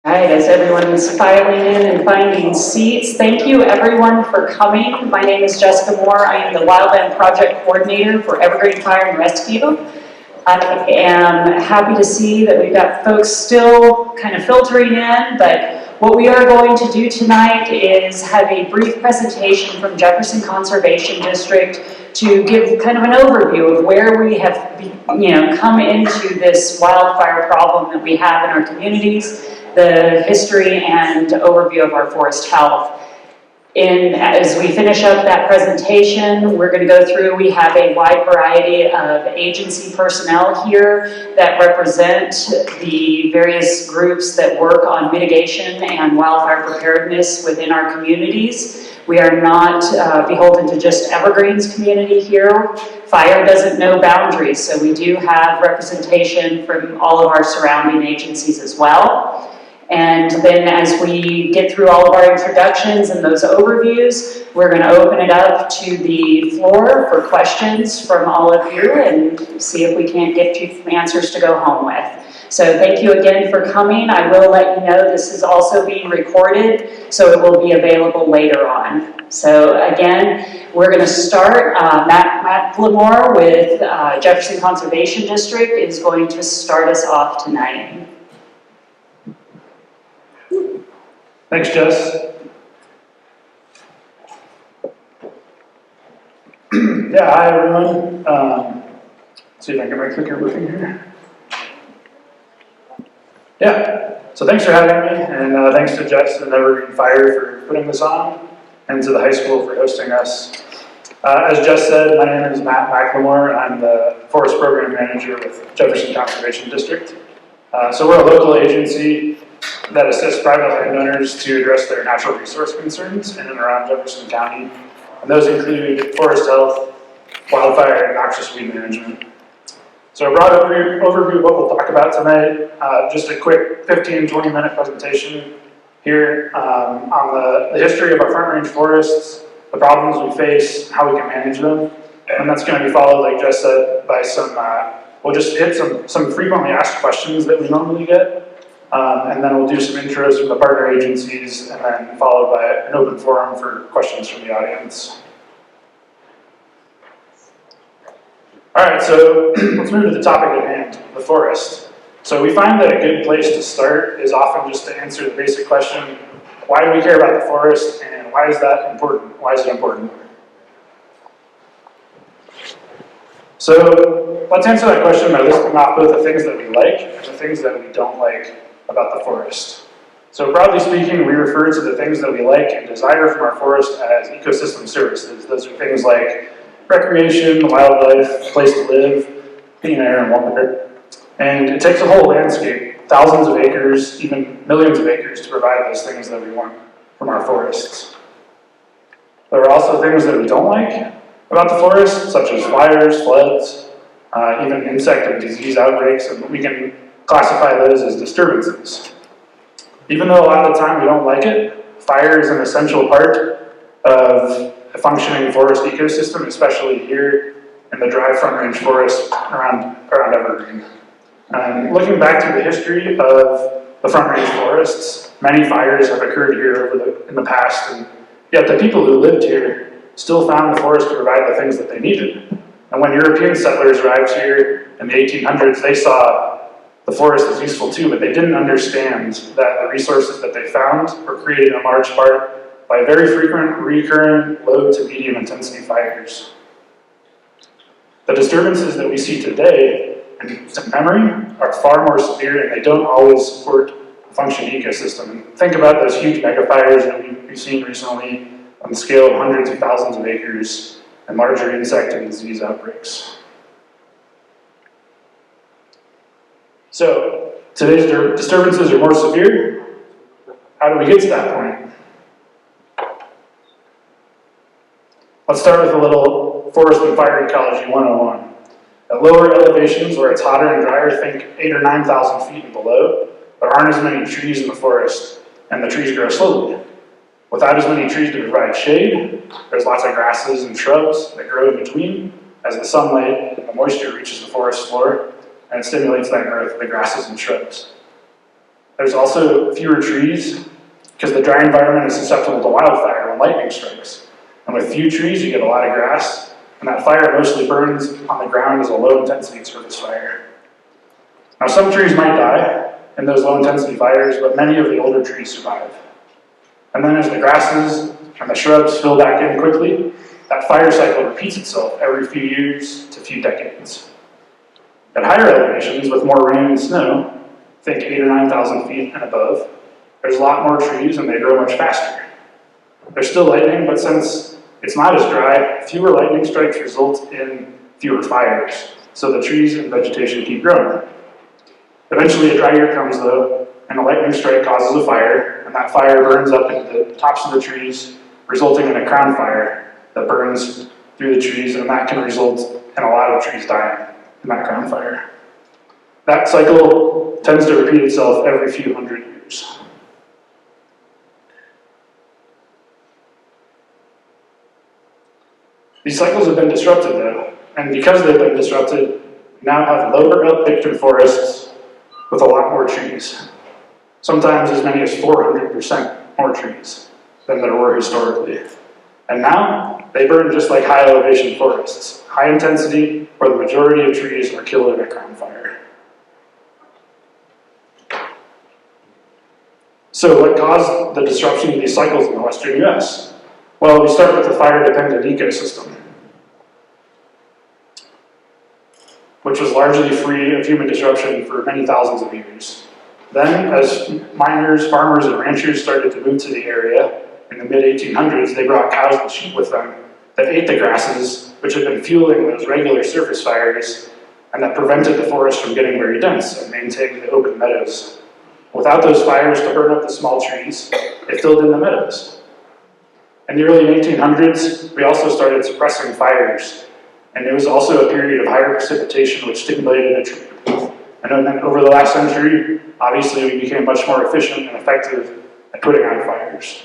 All right, as everyone's filing in and finding seats, thank you everyone for coming. My name is Jess McLemore. I am the Wildland Project Coordinator for Evergreen Fire and Rescue. I am happy to see that we've got folks still kind of filtering in, but what we are going to do tonight is have a brief presentation from Jefferson Conservation District to give kind of an overview of where we have come into this wildfire problem that we have in our communities, the history and overview of our forest health. As we finish up that presentation, we're going to go through, we have a wide variety of agency personnel here that represent the various groups that work on mitigation and wildfire preparedness within our communities. We are not beholden to just Evergreen's community here. Fire doesn't know boundaries, so we do have representation from all of our surrounding agencies as well. And then as we get through all of our introductions and those overviews, we're going to open it up to the floor for questions from all of you and see if we can't get you some answers to go home with. So thank you again for coming. I will let you know this is also being recorded, so it will be available later on. So again, we're going to start. McLemore with Jefferson Conservation District is going to start us off tonight. Thanks, Jess. Yeah, hi everyone. See if I can get my clicker working here. Yeah, so thanks for having me, and thanks to Jess and Evergreen Fire for putting this on, and to the high school for hosting us. As Jess said, my name is Matt McLemore, and I'm the Forest Program Manager with Jefferson Conservation District. So we're a local agency that assists private landowners to address their natural resource concerns in and around Jefferson County. And those include forest health, wildfire, and noxious weed management. So a broad overview of what we'll talk about tonight, just a quick 15-20 minute presentation here on the history of our front range forests, the problems we face, how we can manage them. And that's going to be followed, like Jess said, by some, we'll just hit some frequently asked questions that we normally get. And then we'll do some intros from the partner agencies, and then followed by an open forum for questions from the audience. All right, so let's move to the topic at hand, the forest. So we find that a good place to start is often just to answer the basic question, why do we care about the forest, and why is that important? Why is it important? So let's answer that question by listing off both the things that we like and the things that we don't like about the forest. So broadly speaking, we refer to the things that we like and desire from our forest as ecosystem services. Those are things like recreation, wildlife, place to live, clean air, and water. And it takes a whole landscape, thousands of acres, even millions of acres, to provide those things that we want from our forests. There are also things that we don't like about the forest, such as fires, floods, even insect and disease outbreaks, and we can classify those as disturbances. Even though a lot of the time we don't like it, fire is an essential part of a functioning forest ecosystem, especially here in the dry front range forest around Evergreen. Looking back to the history of the front range forests, many fires have occurred here in the past, and yet the people who lived here still found the forest to provide the things that they needed. And when European settlers arrived here in the 1800s, they saw the forest is useful too, but they didn't understand that the resources that they found were created in large part by very frequent, recurrent, low to medium intensity fires. The disturbances that we see today in memory are far more severe, and they don't always support a functioning ecosystem. And think about those huge megafires that we've seen recently on the scale of hundreds of thousands of acres and larger insect and disease outbreaks. So, today's disturbances are more severe. How do we get to that point? Let's start with a little forest and fire ecology 101. At lower elevations where it's hotter and drier, think 8,000 or 9,000 feet and below, there aren't as many trees in the forest, and the trees grow slowly. Without as many trees to provide shade, there's lots of grasses and shrubs that grow in between as the sunlight and the moisture reaches the forest floor, and it stimulates that growth of the grasses and shrubs. There's also fewer trees because the dry environment is susceptible to wildfire when lightning strikes. And with few trees, you get a lot of grass, and that fire mostly burns on the ground as a low-intensity surface fire. Now, some trees might die in those low-intensity fires, but many of the older trees survive. And then as the grasses and the shrubs fill back in quickly, that fire cycle repeats itself every few years to few decades. At higher elevations, with more rain and snow, think 8,000 or 9,000 feet and above, there's a lot more trees and they grow much faster. There's still lightning, but since it's not as dry, fewer lightning strikes result in fewer fires, so the trees and vegetation keep growing. Eventually a dry year comes though, and a lightning strike causes a fire, and that fire burns up into the tops of the trees, resulting in a crown fire that burns through the trees, and that can result in a lot of trees dying in that crown fire. That cycle tends to repeat itself every few hundred years. These cycles have been disrupted though, and because they've been disrupted, we now have lower up-pictured forests with a lot more trees. Sometimes as many as 400% more trees than there were historically. And now, they burn just like high elevation forests, high intensity, where the majority of trees are killed in a crown fire. So what caused the disruption of these cycles in the western US? Well, we start with the fire-dependent ecosystem, which was largely free of human disruption for many thousands of years. Then, as miners, farmers, and ranchers started to move to the area in the mid-1800s, they brought cows and sheep with them that ate the grasses, which had been fueling those regular surface fires, and that prevented the forest from getting very dense and maintaining the open meadows. Without those fires to burn up the small trees, it filled in the meadows. In the early 1800s, we also started suppressing fires, and it was also a period of higher precipitation which stimulated a tree growth. And then over the last century, obviously we became much more efficient and effective at putting out fires.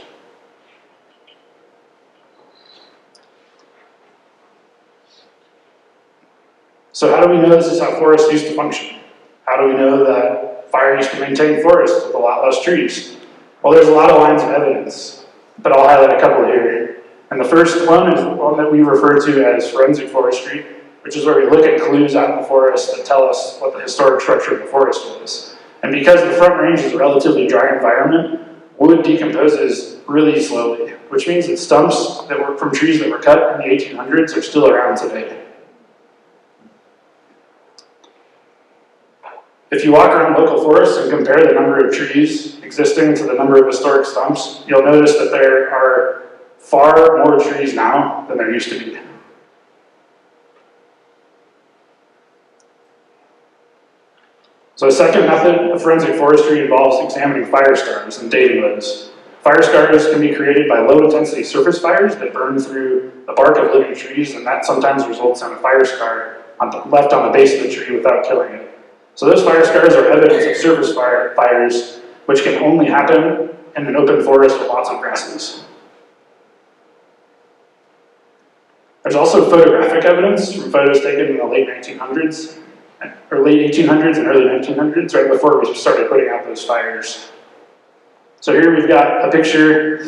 So how do we know this is how forests used to function? How do we know that fire used to maintain forests with a lot less trees? Well, there's a lot of lines of evidence, but I'll highlight a couple here. And the first one is one that we refer to as forensic forestry, which is where we look at clues out in the forest that tell us what the historic structure of the forest was. And because the Front Range is a relatively dry environment, wood decomposes really slowly, which means that stumps that were from trees that were cut in the 1800s are still around today. If you walk around local forests and compare the number of trees existing to the number of historic stumps, you'll notice that there are far more trees now than there used to be. So a second method of forensic forestry involves examining fire scars and dating those. Fire scars can be created by low-intensity surface fires that burn through the bark of living trees, and that sometimes results in a fire scar left on the base of the tree without killing it. So those fire scars are evidence of surface fires, which can only happen in an open forest with lots of grasses. There's also photographic evidence from photos taken in the late 1800s and early 1900s, right before we started putting out those fires. So here we've got a picture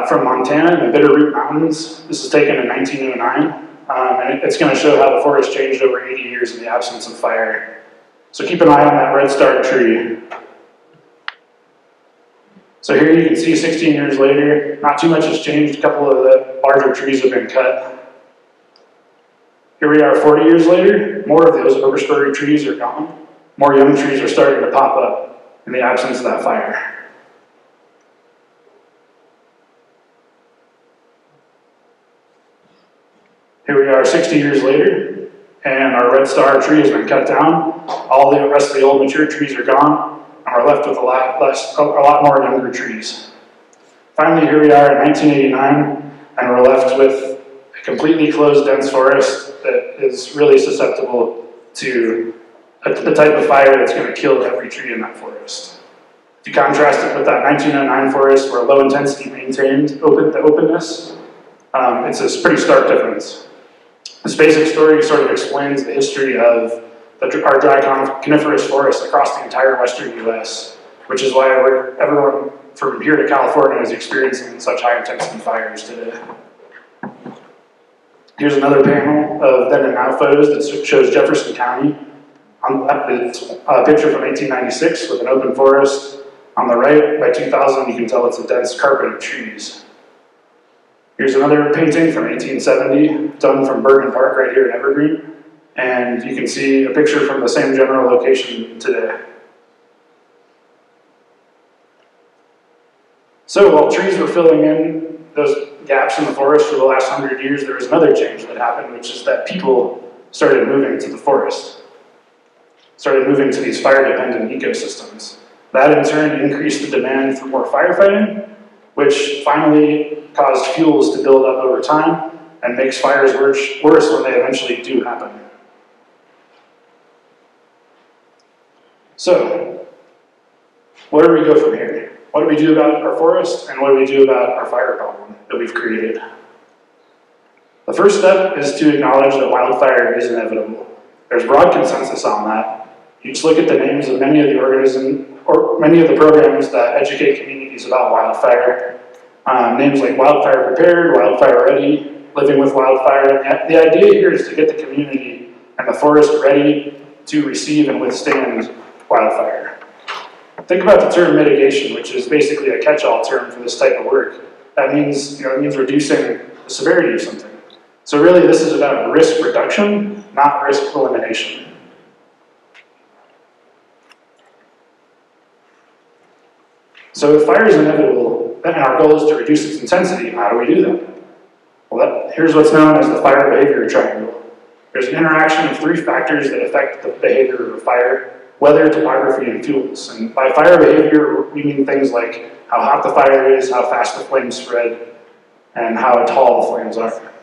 from Montana in the Bitterroot Mountains. This is taken in 1909, and it's going to show how the forest changed over 80 years in the absence of fire. So keep an eye on that red star tree. So here you can see 16 years later, not too much has changed. A couple of the larger trees have been cut. Here we are 40 years later, more of those overstory trees are gone. More young trees are starting to pop up in the absence of that fire. Here we are 60 years later, and our red star tree has been cut down. All the rest of the old mature trees are gone, and we're left with a lot more younger trees. Finally, here we are in 1989, and we're left with a completely closed, dense forest that is really susceptible to the type of fire that's going to kill every tree in that forest. If you contrast it with that 1909 forest where low intensity maintained the openness, it's a pretty stark difference. This basic story sort of explains the history of our dry coniferous forests across the entire western US, which is why everyone from here to California is experiencing such high intensity fires today. Here's another panel of then and now photos that shows Jefferson County. On the left is a picture from 1896 with an open forest. On the right, by 2000, you can tell it's a dense carpet of trees. Here's another painting from 1870, done from Bergen Park right here in Evergreen. And you can see a picture from the same general location today. So while trees were filling in those gaps in the forest for the last 100 years, there was another change that happened, which is that people started moving to the forest, started moving to these fire-dependent ecosystems. That in turn increased the demand for more firefighting, which finally caused fuels to build up over time and makes fires worse when they eventually do happen. So, where do we go from here? What do we do about our forest, and what do we do about our fire problem that we've created? The first step is to acknowledge that wildfire is inevitable. There's broad consensus on that. You just look at the names of many of the programs that educate communities about wildfire. Names like Wildfire Prepared, Wildfire Ready, Living with Wildfire. The idea here is to get the community and the forest ready to receive and withstand wildfire. Think about the term mitigation, which is basically a catch-all term for this type of work. That means, it means reducing the severity of something. So really, this is about risk reduction, not risk elimination. So if fire is inevitable, then our goal is to reduce its intensity. How do we do that? Well, here's what's known as the fire behavior triangle. There's an interaction of three factors that affect the behavior of a fire: weather, topography, and fuels. And by fire behavior, we mean things like how hot the fire is, how fast the flames spread, and how tall the flames are.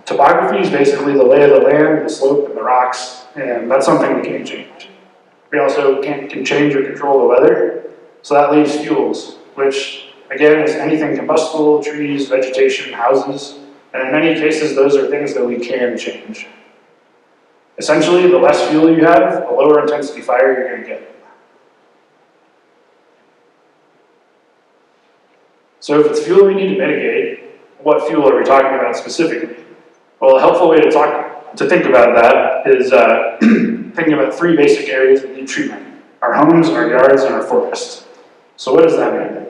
Topography is basically the lay of the land, the slope, and the rocks, and that's something we can't change. We also can change or control the weather, so that leaves fuels, which again is anything combustible: trees, vegetation, houses, and in many cases those are things that we can change. Essentially, the less fuel you have, the lower intensity fire you're going to get. So if it's fuel we need to mitigate, what fuel are we talking about specifically? Well, a helpful way to think about that is thinking about three basic areas that need treatment: our homes, our yards, and our forests. So what does that mean?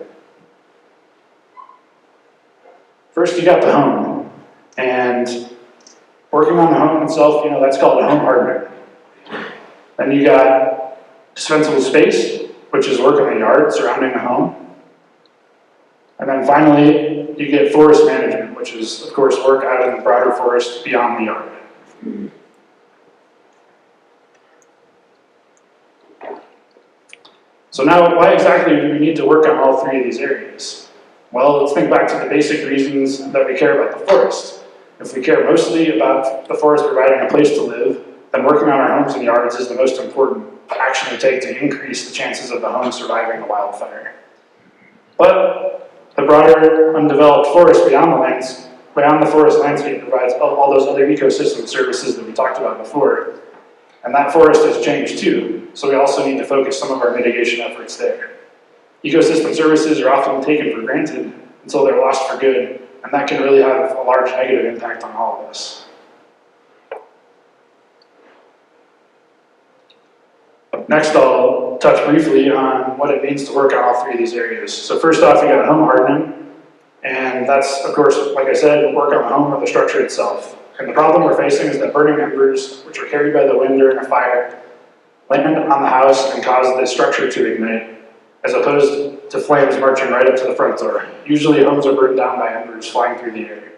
First, you got the home, and working on the home itself, that's called home hardening. Then you got dispensable space, which is work on the yard surrounding the home. And then finally, you get forest management, which is, of course, work out in the broader forest beyond the yard. So now, why exactly do we need to work on all three of these areas? Well, let's think back to the basic reasons that we care about the forest. If we care mostly about the forest providing a place to live, then working on our homes and yards is the most important action to take to increase the chances of the home surviving a wildfire. But the broader undeveloped forest beyond the forest landscape provides all those other ecosystem services that we talked about before. And that forest has changed too, so we also need to focus some of our mitigation efforts there. Ecosystem services are often taken for granted until they're lost for good, and that can really have a large negative impact on all of us. Next, I'll touch briefly on what it means to work on all three of these areas. So first off, you got home hardening, and that's, of course, like I said, work on the home or the structure itself. And the problem we're facing is that burning embers, which are carried by the wind during a fire, land on the house and cause the structure to ignite, as opposed to flames marching right up to the front door. Usually homes are burned down by embers flying through the air.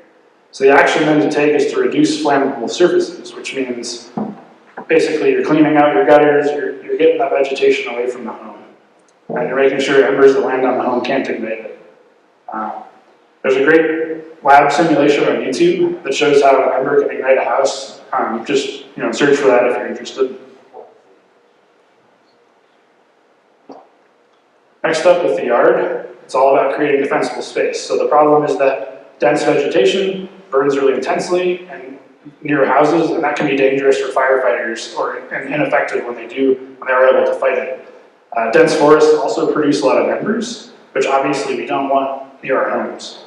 So the action then to take is to reduce flammable surfaces, which means basically you're cleaning out your gutters, you're getting that vegetation away from the home, and you're making sure embers that land on the home can't ignite it. There's a great lab simulation on YouTube that shows how an ember can ignite a house. Just search for that if you're interested. Next up with the yard, it's all about creating defensible space. So the problem is that dense vegetation burns really intensely and near houses, and that can be dangerous for firefighters and ineffective when they are able to fight it. Dense forests also produce a lot of embers, which obviously we don't want near our homes.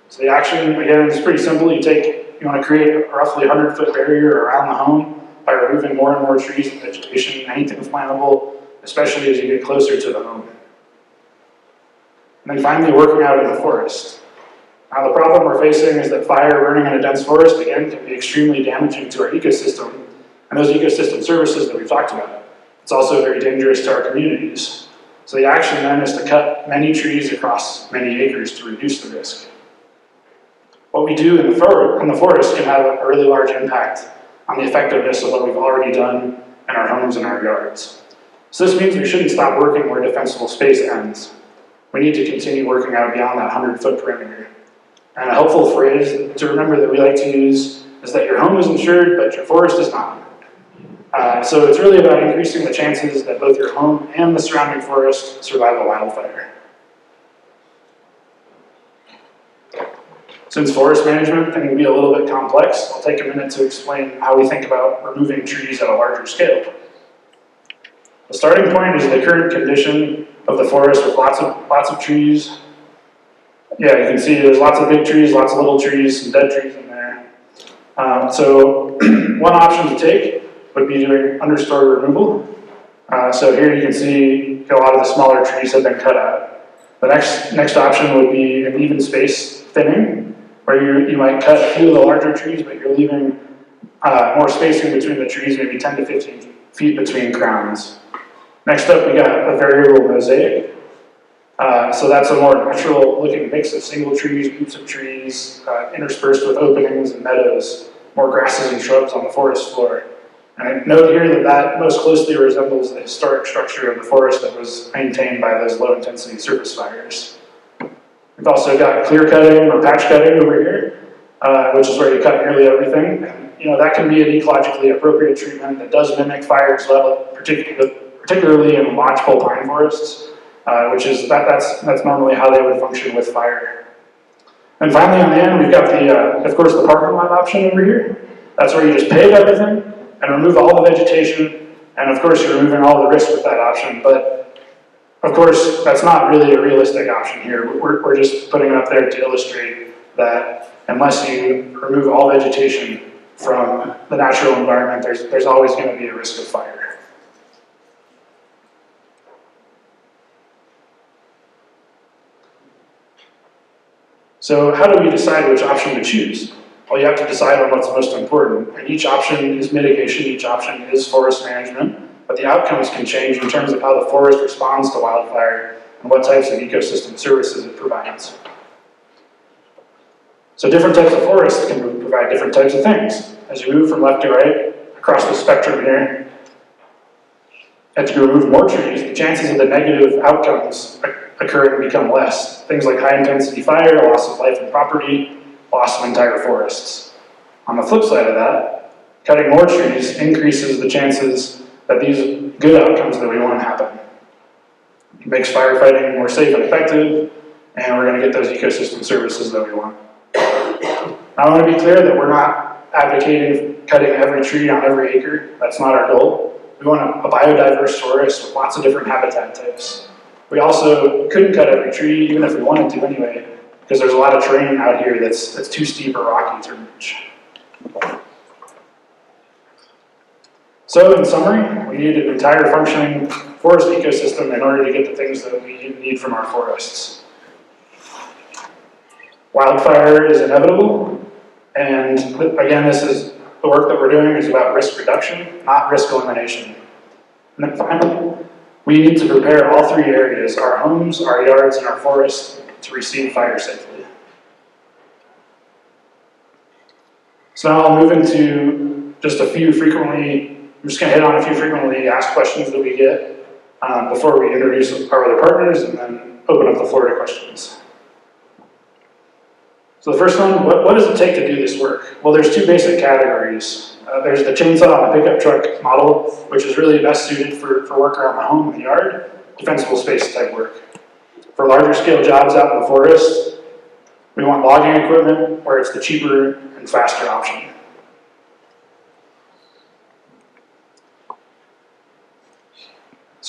So the action, again, is pretty simple. You want to create a roughly 100-foot barrier around the home by removing more and more trees and vegetation, anything flammable, especially as you get closer to the home. And then finally, working out in the forest. Now the problem we're facing is that fire burning in a dense forest, again, can be extremely damaging to our ecosystem and those ecosystem services that we've talked about. It's also very dangerous to our communities. So the action then is to cut many trees across many acres to reduce the risk. What we do in the forest can have a really large impact on the effectiveness of what we've already done in our homes and our yards. So this means we shouldn't stop working where defensible space ends. We need to continue working out beyond that 100-foot perimeter. And a helpful phrase to remember that we like to use is that your home is insured, but your forest is not. So it's really about increasing the chances that both your home and the surrounding forest survive a wildfire. Since forest management can be a little bit complex, I'll take a minute to explain how we think about removing trees at a larger scale. The starting point is the current condition of the forest with lots of trees. Yeah, you can see there's lots of big trees, lots of little trees, some dead trees in there. So one option to take would be doing understory removal. So here you can see a lot of the smaller trees have been cut out. The next option would be an even space thinning, where you might cut a few of the larger trees, but you're leaving more spacing between the trees, maybe 10 to 15 feet between crowns. Next up, we got a variable mosaic. So that's a more natural looking mix of single trees, groups of trees, interspersed with openings and meadows, more grasses and shrubs on the forest floor. And I note here that most closely resembles the historic structure of the forest that was maintained by those low intensity surface fires. We've also got clear cutting or patch cutting over here, which is where you cut nearly everything. And, that can be an ecologically appropriate treatment that does mimic fires, particularly in lodgepole pine forests, which is that's normally how they would function with fire. And finally, on the end, we've got of course, the parking lot option over here. That's where you just pave everything and remove all the vegetation, and of course, you're removing all the risk with that option. But of course, that's not really a realistic option here. We're just putting it up there to illustrate that unless you remove all vegetation from the natural environment, there's always going to be a risk of fire. So how do we decide which option to choose? Well, you have to decide on what's most important. And each option is mitigation, each option is forest management, but the outcomes can change in terms of how the forest responds to wildfire and what types of ecosystem services it provides. So different types of forests can provide different types of things. As you move from left to right across the spectrum here, as you remove more trees, the chances of the negative outcomes occurring become less. Things like high intensity fire, loss of life and property, loss of entire forests. On the flip side of that, cutting more trees increases the chances that these good outcomes that we want happen. It makes firefighting more safe and effective, and we're going to get those ecosystem services that we want. I want to be clear that we're not advocating cutting every tree on every acre. That's not our goal. We want a biodiverse forest with lots of different habitat types. We also couldn't cut every tree, even if we wanted to anyway, because there's a lot of terrain out here that's too steep or rocky to reach. So in summary, we need an entire functioning forest ecosystem in order to get the things that we need from our forests. Wildfire is inevitable, and again, the work that we're doing is about risk reduction, not risk elimination. And then finally, we need to prepare all three areas, our homes, our yards, and our forests, to receive fire safely. So now I'll move into I'm just going to hit on a few frequently asked questions that we get before we introduce our other partners and then open up the floor to questions. So the first one, what does it take to do this work? Well, there's two basic categories. There's the chainsaw and the pickup truck model, which is really best suited for work around the home and the yard, defensible space type work. For larger scale jobs out in the forest, we want logging equipment where it's the cheaper and faster option.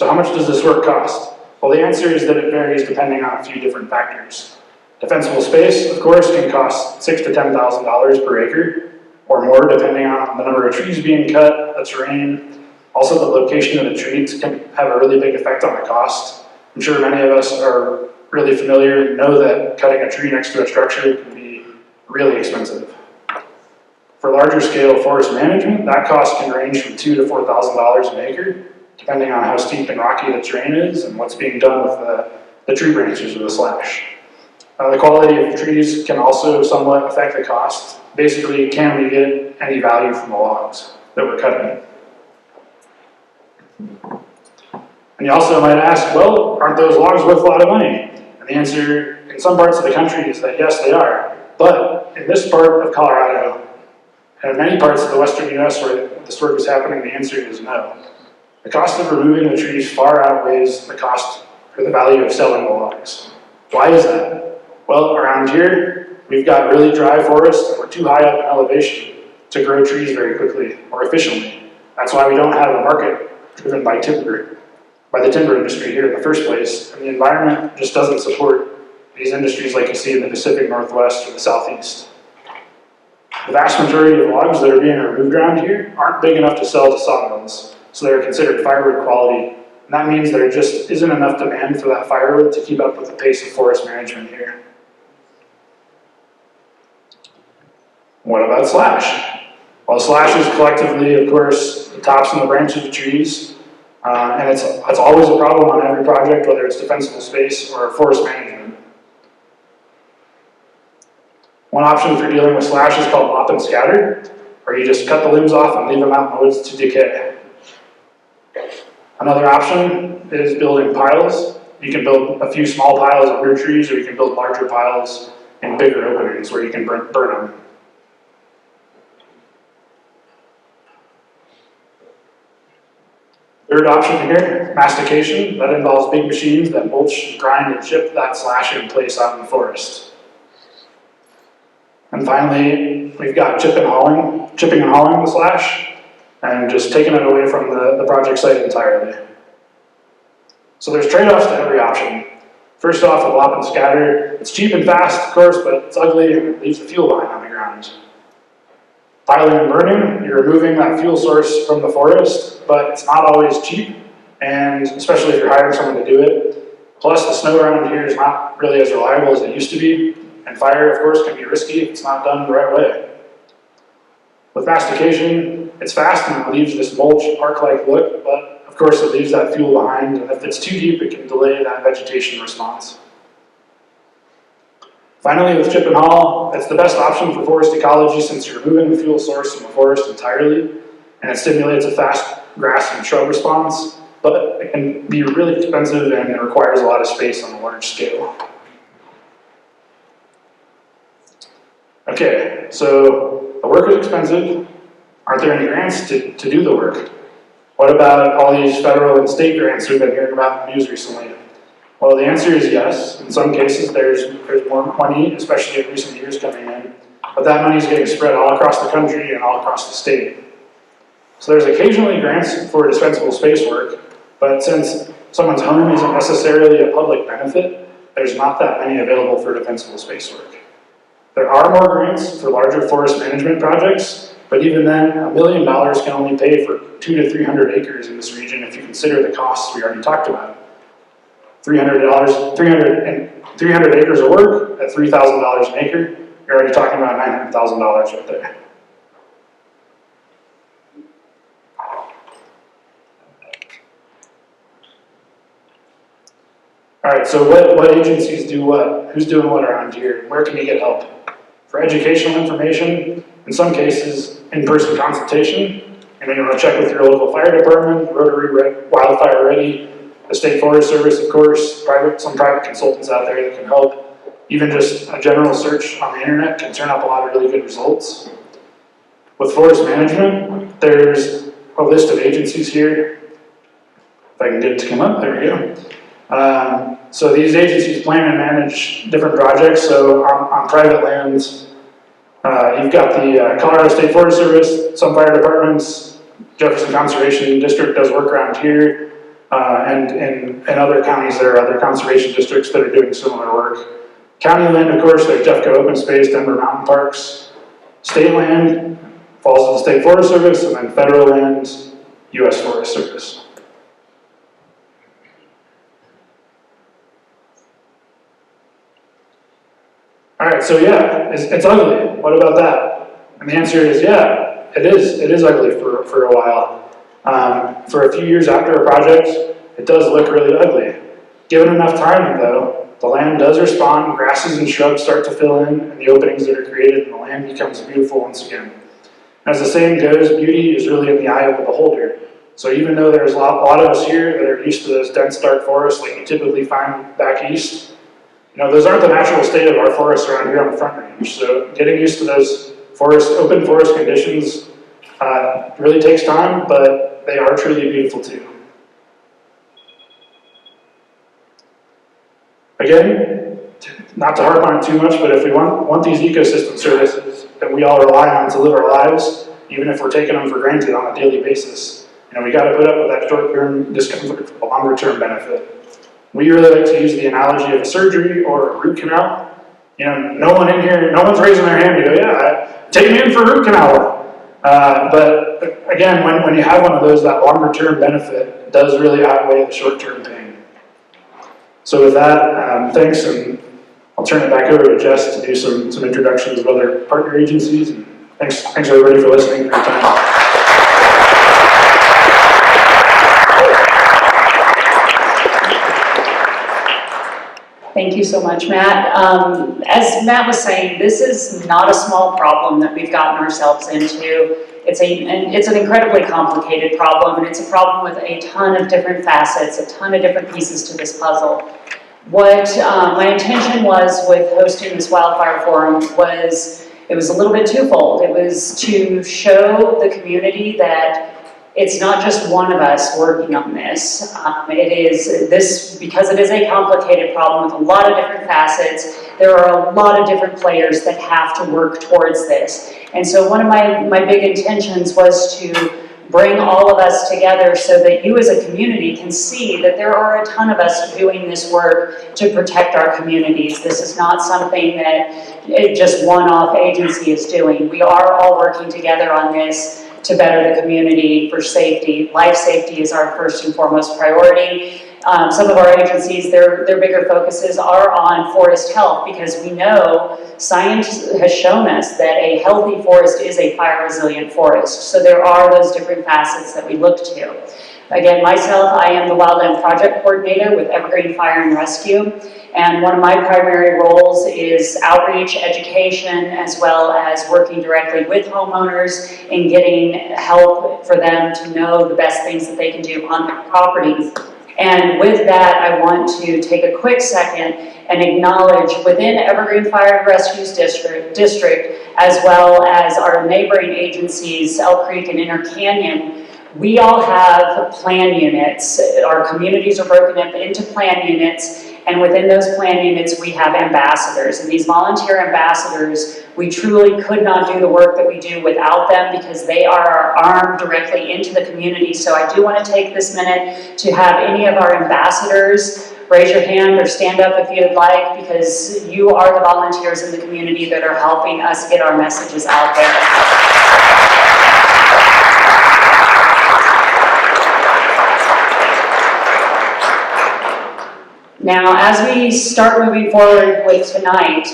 So how much does this work cost? Well, the answer is that it varies depending on a few different factors. Defensible space, of course, can cost $6,000 to $10,000 per acre, or more depending on the number of trees being cut, the terrain. Also, the location of the trees can have a really big effect on the cost. I'm sure many of us are really familiar and know that cutting a tree next to a structure can be really expensive. For larger scale forest management, that cost can range from $2,000 to $4,000 an acre, depending on how steep and rocky the terrain is and what's being done with the tree branches or the slash. The quality of the trees can also somewhat affect the cost. Basically, can we get any value from the logs that we're cutting? And you also might ask, well, aren't those logs worth a lot of money? And the answer in some parts of the country is that yes, they are. But in this part of Colorado, and in many parts of the western US where this work is happening, the answer is no. The cost of removing the trees far outweighs the cost or the value of selling the logs. Why is that? Well, around here, we've got really dry forests and we're too high up in elevation to grow trees very quickly or efficiently. That's why we don't have a market driven by the timber industry here in the first place, and the environment just doesn't support these industries like you see in the Pacific Northwest or the Southeast. The vast majority of logs that are being removed around here aren't big enough to sell to sawmills, so they're considered firewood quality, and that means there just isn't enough demand for that firewood to keep up with the pace of forest management here. What about slash? Well, slash is collectively, of course, the tops and the branches of trees, and it's always a problem on every project, whether it's defensible space or forest management. One option for dealing with slash is called mop and scatter, where you just cut the limbs off and leave them out in the woods to decay. Another option is building piles. You can build a few small piles under trees, or you can build larger piles in bigger openings where you can burn them. Third option here, mastication. That involves big machines that mulch, grind, and chip that slash in place out in the forest. And finally, we've got chipping and hauling the slash, and just taking it away from the project site entirely. So there's trade-offs to every option. First off, with mop and scatter, it's cheap and fast, of course, but it's ugly and it leaves the fuel behind on the ground. Piling and burning, you're removing that fuel source from the forest, but it's not always cheap, and especially if you're hiring someone to do it. Plus, the snow around here is not really as reliable as it used to be, and fire, of course, can be risky if it's not done the right way. With mastication, it's fast and it leaves this mulch, park-like look, but of course it leaves that fuel behind, and if it's too deep, it can delay that vegetation response. Finally, with chip and haul, it's the best option for forest ecology since you're removing the fuel source from the forest entirely, and it stimulates a fast grass and shrub response, but it can be really expensive and it requires a lot of space on a large scale. Okay, so the work is expensive. Aren't there any grants to do the work? What about all these federal and state grants we've been hearing about in the news recently? Well, the answer is yes. In some cases, there's more money, especially in recent years coming in, but that money is getting spread all across the country and all across the state. So there's occasionally grants for dispensable space work, but since someone's home isn't necessarily a public benefit, there's not that many available for defensible space work. There are more grants for larger forest management projects, but even then, $1 million can only pay for 200 to 300 acres in this region if you consider the costs we already talked about. 300 acres of work at $3,000 an acre, you're already talking about $900,000 right there. All right, so what agencies do what? Who's doing what around here? Where can you get help? For educational information, in some cases, in-person consultation, and then you want to check with your local fire department, Rotary, Wildfire Ready, the State Forest Service, of course, some private consultants out there that can help. Even just a general search on the internet can turn up a lot of really good results. With forest management, there's a list of agencies here. If I can get it to come up, there we go. So these agencies plan and manage different projects. So on private lands, you've got the Colorado State Forest Service, some fire departments, Jefferson Conservation District does work around here. and in other counties there are other conservation districts that are doing similar work. County land, of course, there's Jeffco Open Space, Denver Mountain Parks. State land falls to the State Forest Service, and then federal land, U.S. Forest Service. All right, so yeah, it's ugly. What about that? And the answer is yeah, it is ugly for a while. For a few years after a project, it does look really ugly. Given enough time, though, the land does respond, grasses and shrubs start to fill in, and the openings that are created, and the land becomes beautiful once again. As the saying goes, beauty is really in the eye of the beholder. So even though there's a lot of us here that are used to those dense, dark forests like you typically find back east, you know, those aren't the natural state of our forests around here on the Front Range. So getting used to those open forest conditions really takes time, but they are truly beautiful too. Again, not to harp on it too much, but if we want these ecosystem services that we all rely on to live our lives, even if we're taking them for granted on a daily basis, you know, we got to put up with that short-term discomfort for the longer-term benefit. We really like to use the analogy of a surgery or a root canal. You know, no one in here, no one's raising their hand to go, yeah, take me in for a root canal. But again, when you have one of those, that longer-term benefit does really outweigh the short-term pain. So with that, thanks, and I'll turn it back over to Jess to do some introductions of other partner agencies. And thanks everybody for listening for your time. Thank you so much, Matt. As Matt was saying, this is not a small problem that we've gotten ourselves into. It's an incredibly complicated problem, and it's a problem with a ton of different facets, a ton of different pieces to this puzzle. What my intention was with hosting this Wildfire Forum was, it was a little bit twofold. It was to show the community that it's not just one of us working on this. Because it is a complicated problem with a lot of different facets, there are a lot of different players that have to work towards this. And so one of my big intentions was to bring all of us together so that you as a community can see that there are a ton of us doing this work to protect our communities. This is not something that just one-off agency is doing. We are all working together on this to better the community for safety. Life safety is our first and foremost priority. Some of our agencies, their bigger focuses are on forest health, because we know science has shown us that a healthy forest is a fire-resilient forest. So there are those different facets that we look to. Again, myself, I am the Wildland Project Coordinator with Evergreen Fire and Rescue, and one of my primary roles is outreach, education, as well as working directly with homeowners and getting help for them to know the best things that they can do on their properties. And with that, I want to take a quick second and acknowledge within Evergreen Fire and Rescue's district, as well as our neighboring agencies, Elk Creek and Inner Canyon, we all have plan units. Our communities are broken up into plan units, and within those plan units we have ambassadors. And these volunteer ambassadors, we truly could not do the work that we do without them, because they are our arm directly into the community. So I do want to take this minute to have any of our ambassadors raise your hand or stand up if you'd like, because you are the volunteers in the community that are helping us get our messages out there. Now, as we start moving forward with tonight,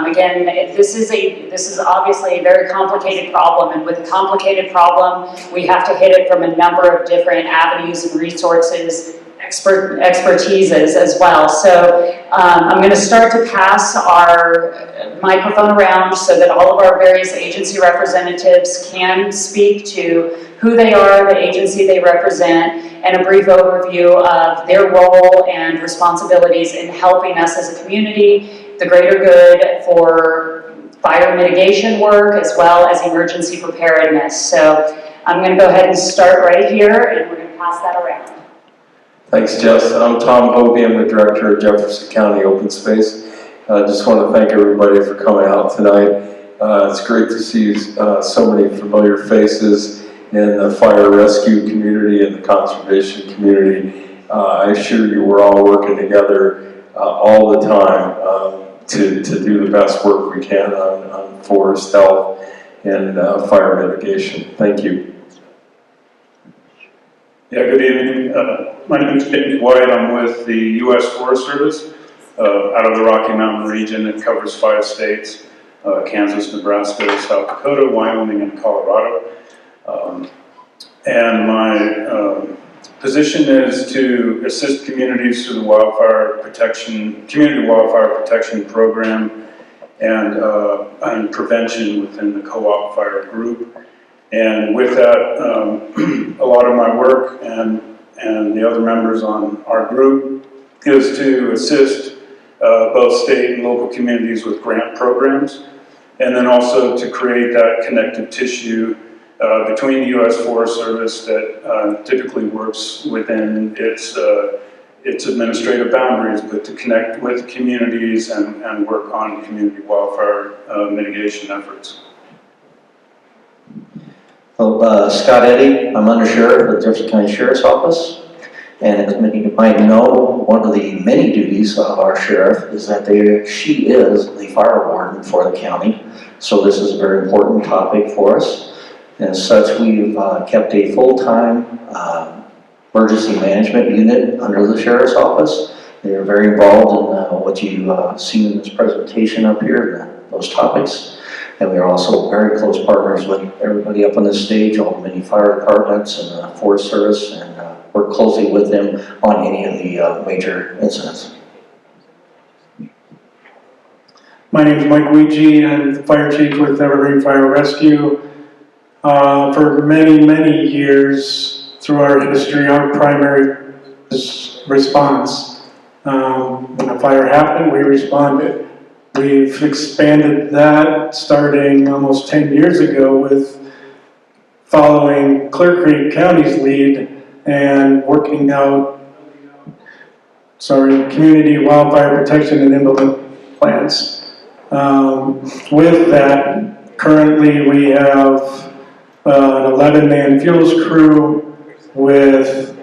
again, this is obviously a very complicated problem, and with a complicated problem, we have to hit it from a number of different avenues and resources, expertises as well. So I'm going to start to pass our microphone around so that all of our various agency representatives can speak to who they are, the agency they represent, and a brief overview of their role and responsibilities in helping us as a community, the greater good for fire mitigation work, as well as emergency preparedness. So I'm going to go ahead and start right here, and we're going to pass that around. Thanks, Jess. I'm Tom Hobie. I'm the Director of Jefferson County Open Space. I just want to thank everybody for coming out tonight. It's great to see so many familiar faces in the fire rescue community and the conservation community. I assure you we're all working together all the time to do the best work we can on forest health and fire mitigation. Thank you. Yeah, good evening. My name is Nick White. I'm with the U.S. Forest Service out of the Rocky Mountain region. It covers 5 states, Kansas, Nebraska, South Dakota, Wyoming, and Colorado. And my position is to assist communities through the community wildfire protection program and prevention within the co-op fire group. And with that, a lot of my work and the other members on our group is to assist both state and local communities with grant programs, and then also to create that connective tissue between the U.S. Forest Service that typically works within its administrative boundaries, but to connect with communities and work on community wildfire mitigation efforts. Well, Scott Eddy, I'm Undersheriff of the Jefferson County Sheriff's Office. And as many of you might know, one of the many duties of our sheriff is that she is the fire warden for the county. So this is a very important topic for us. And as such, we've kept a full-time emergency management unit under the sheriff's office. They are very involved in what you've seen in this presentation up here, those topics. And we are also very close partners with everybody up on this stage, all the many fire departments and Forest Service, and work closely with them on any of the major incidents. My name is Mike Weegee. I'm the fire chief with Evergreen Fire Rescue. For many, many years through our history, our primary response. When a fire happened, we responded. We've expanded that starting almost 10 years ago with following Clear Creek County's lead and working out, community wildfire protection and implement plans. With that, currently we have an 11-man fuels crew with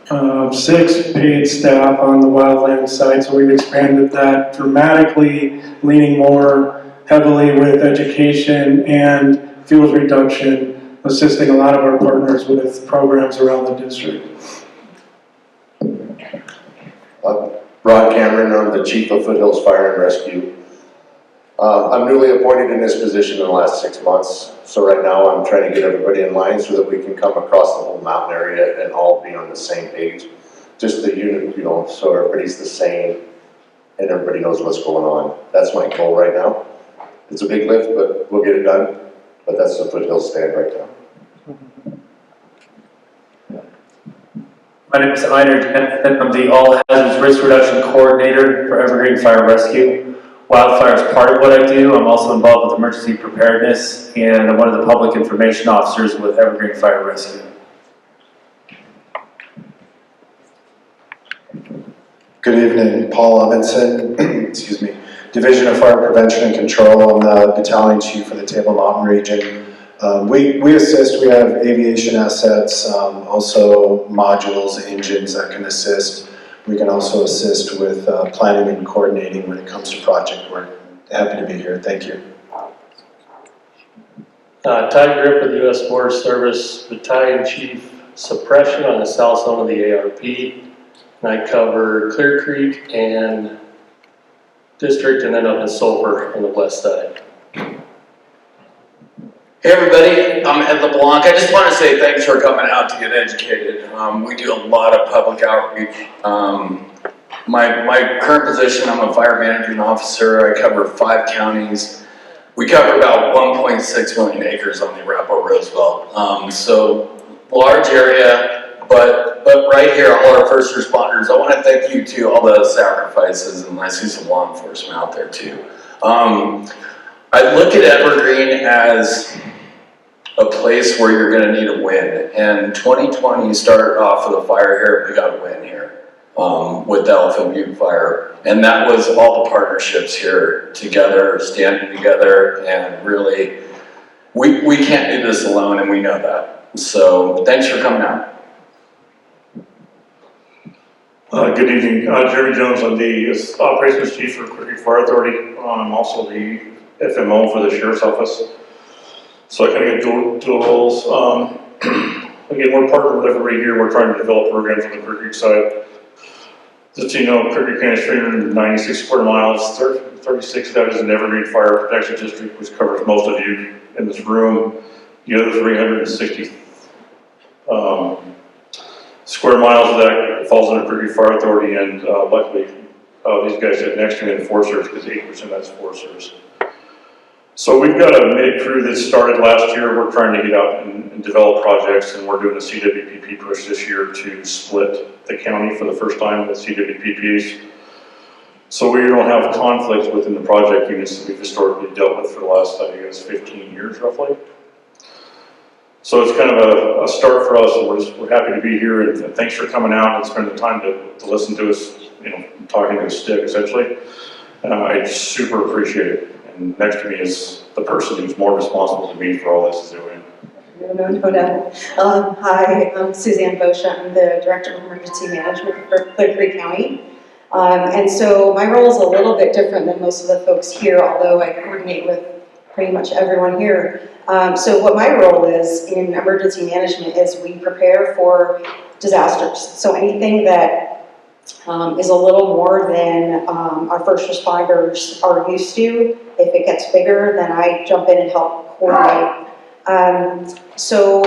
6 paid staff on the Wildland side, so we've expanded that dramatically, leaning more heavily with education and fuels reduction, assisting a lot of our partners with programs around the district. Ron Cameron, I'm the Chief of Foothills Fire and Rescue. I'm newly appointed in this position in the last 6 months, so right now I'm trying to get everybody in line so that we can come across the whole mountain area and all be on the same page. Just the unit, so everybody's the same and everybody knows what's going on. That's my goal right now. It's a big lift, but we'll get it done. But that's the Foothills stand right now. My name is Einar Jefferson. I'm the All Hazards Risk Reduction Coordinator for Evergreen Fire Rescue. Wildfire is part of what I do. I'm also involved with emergency preparedness, and I'm one of the public information officers with Evergreen Fire Rescue. Good evening, Paul Levinson, excuse me, Division of Fire Prevention and Control. I'm the Battalion Chief for the Table Mountain region. We assist, we have aviation assets, also modules, engines that can assist. We can also assist with planning and coordinating when it comes to project work. Happy to be here, thank you. Ty Grip with the U.S. Forest Service, Battalion Chief Suppression on the south zone of the ARP. And I cover Clear Creek and District, and then up in Sulphur on the west side. Hey everybody, I'm Ed LeBlanc. I just want to say thanks for coming out to get educated. We do a lot of public outreach. My current position, I'm a fire management officer. I cover 5 counties. We cover about 1.6 million acres on the Arapaho Roosevelt. So large area, but right here, all our first responders, I want to thank you to all the sacrifices, and I see some law enforcement out there too. I look at Evergreen as a place where you're going to need a win, and 2020 started off with a fire here. We got a win here with the Elephant Butte fire, and that was all the partnerships here together, standing together, and really, we can't do this alone, and we know that. So thanks for coming out. Good evening, Jeremy Jones. I'm the Operations Chief for Cooperative Fire Authority. I'm also the FMO for the Sheriff's Office. So I kind of get dual roles. Again, we're partnered with everybody here. We're trying to develop programs on the Clear Creek side. Just so you know, Clear Creek County is 396 square miles, 36 of that is an Evergreen Fire Protection District, which covers most of you in this room. The other 360 square miles of that falls under Clear Creek Fire Authority, and luckily these guys sit next to me enforcers, because 80% of that's enforcers. So we've got a mid crew that started last year. We're trying to get out and develop projects, and we're doing a CWPP push this year to split the county for the first time with CWPPs. So we don't have conflicts within the project units that we've historically dealt with for the last, I guess, 15 years roughly. So it's kind of a start for us, and we're happy to be here, and thanks for coming out and spending the time to listen to us, you know, talking to a stick essentially. I super appreciate it. And next to me is the person who's more responsible than me for all this doing. No. Hi, I'm Suzanne Bosha. I'm the Director of Emergency Management for Clear Creek County. And so my role is a little bit different than most of the folks here, although I coordinate with pretty much everyone here. So what my role is in emergency management is we prepare for disasters. So anything that is a little more than our first responders are used to. If it gets bigger, then I jump in and help coordinate. So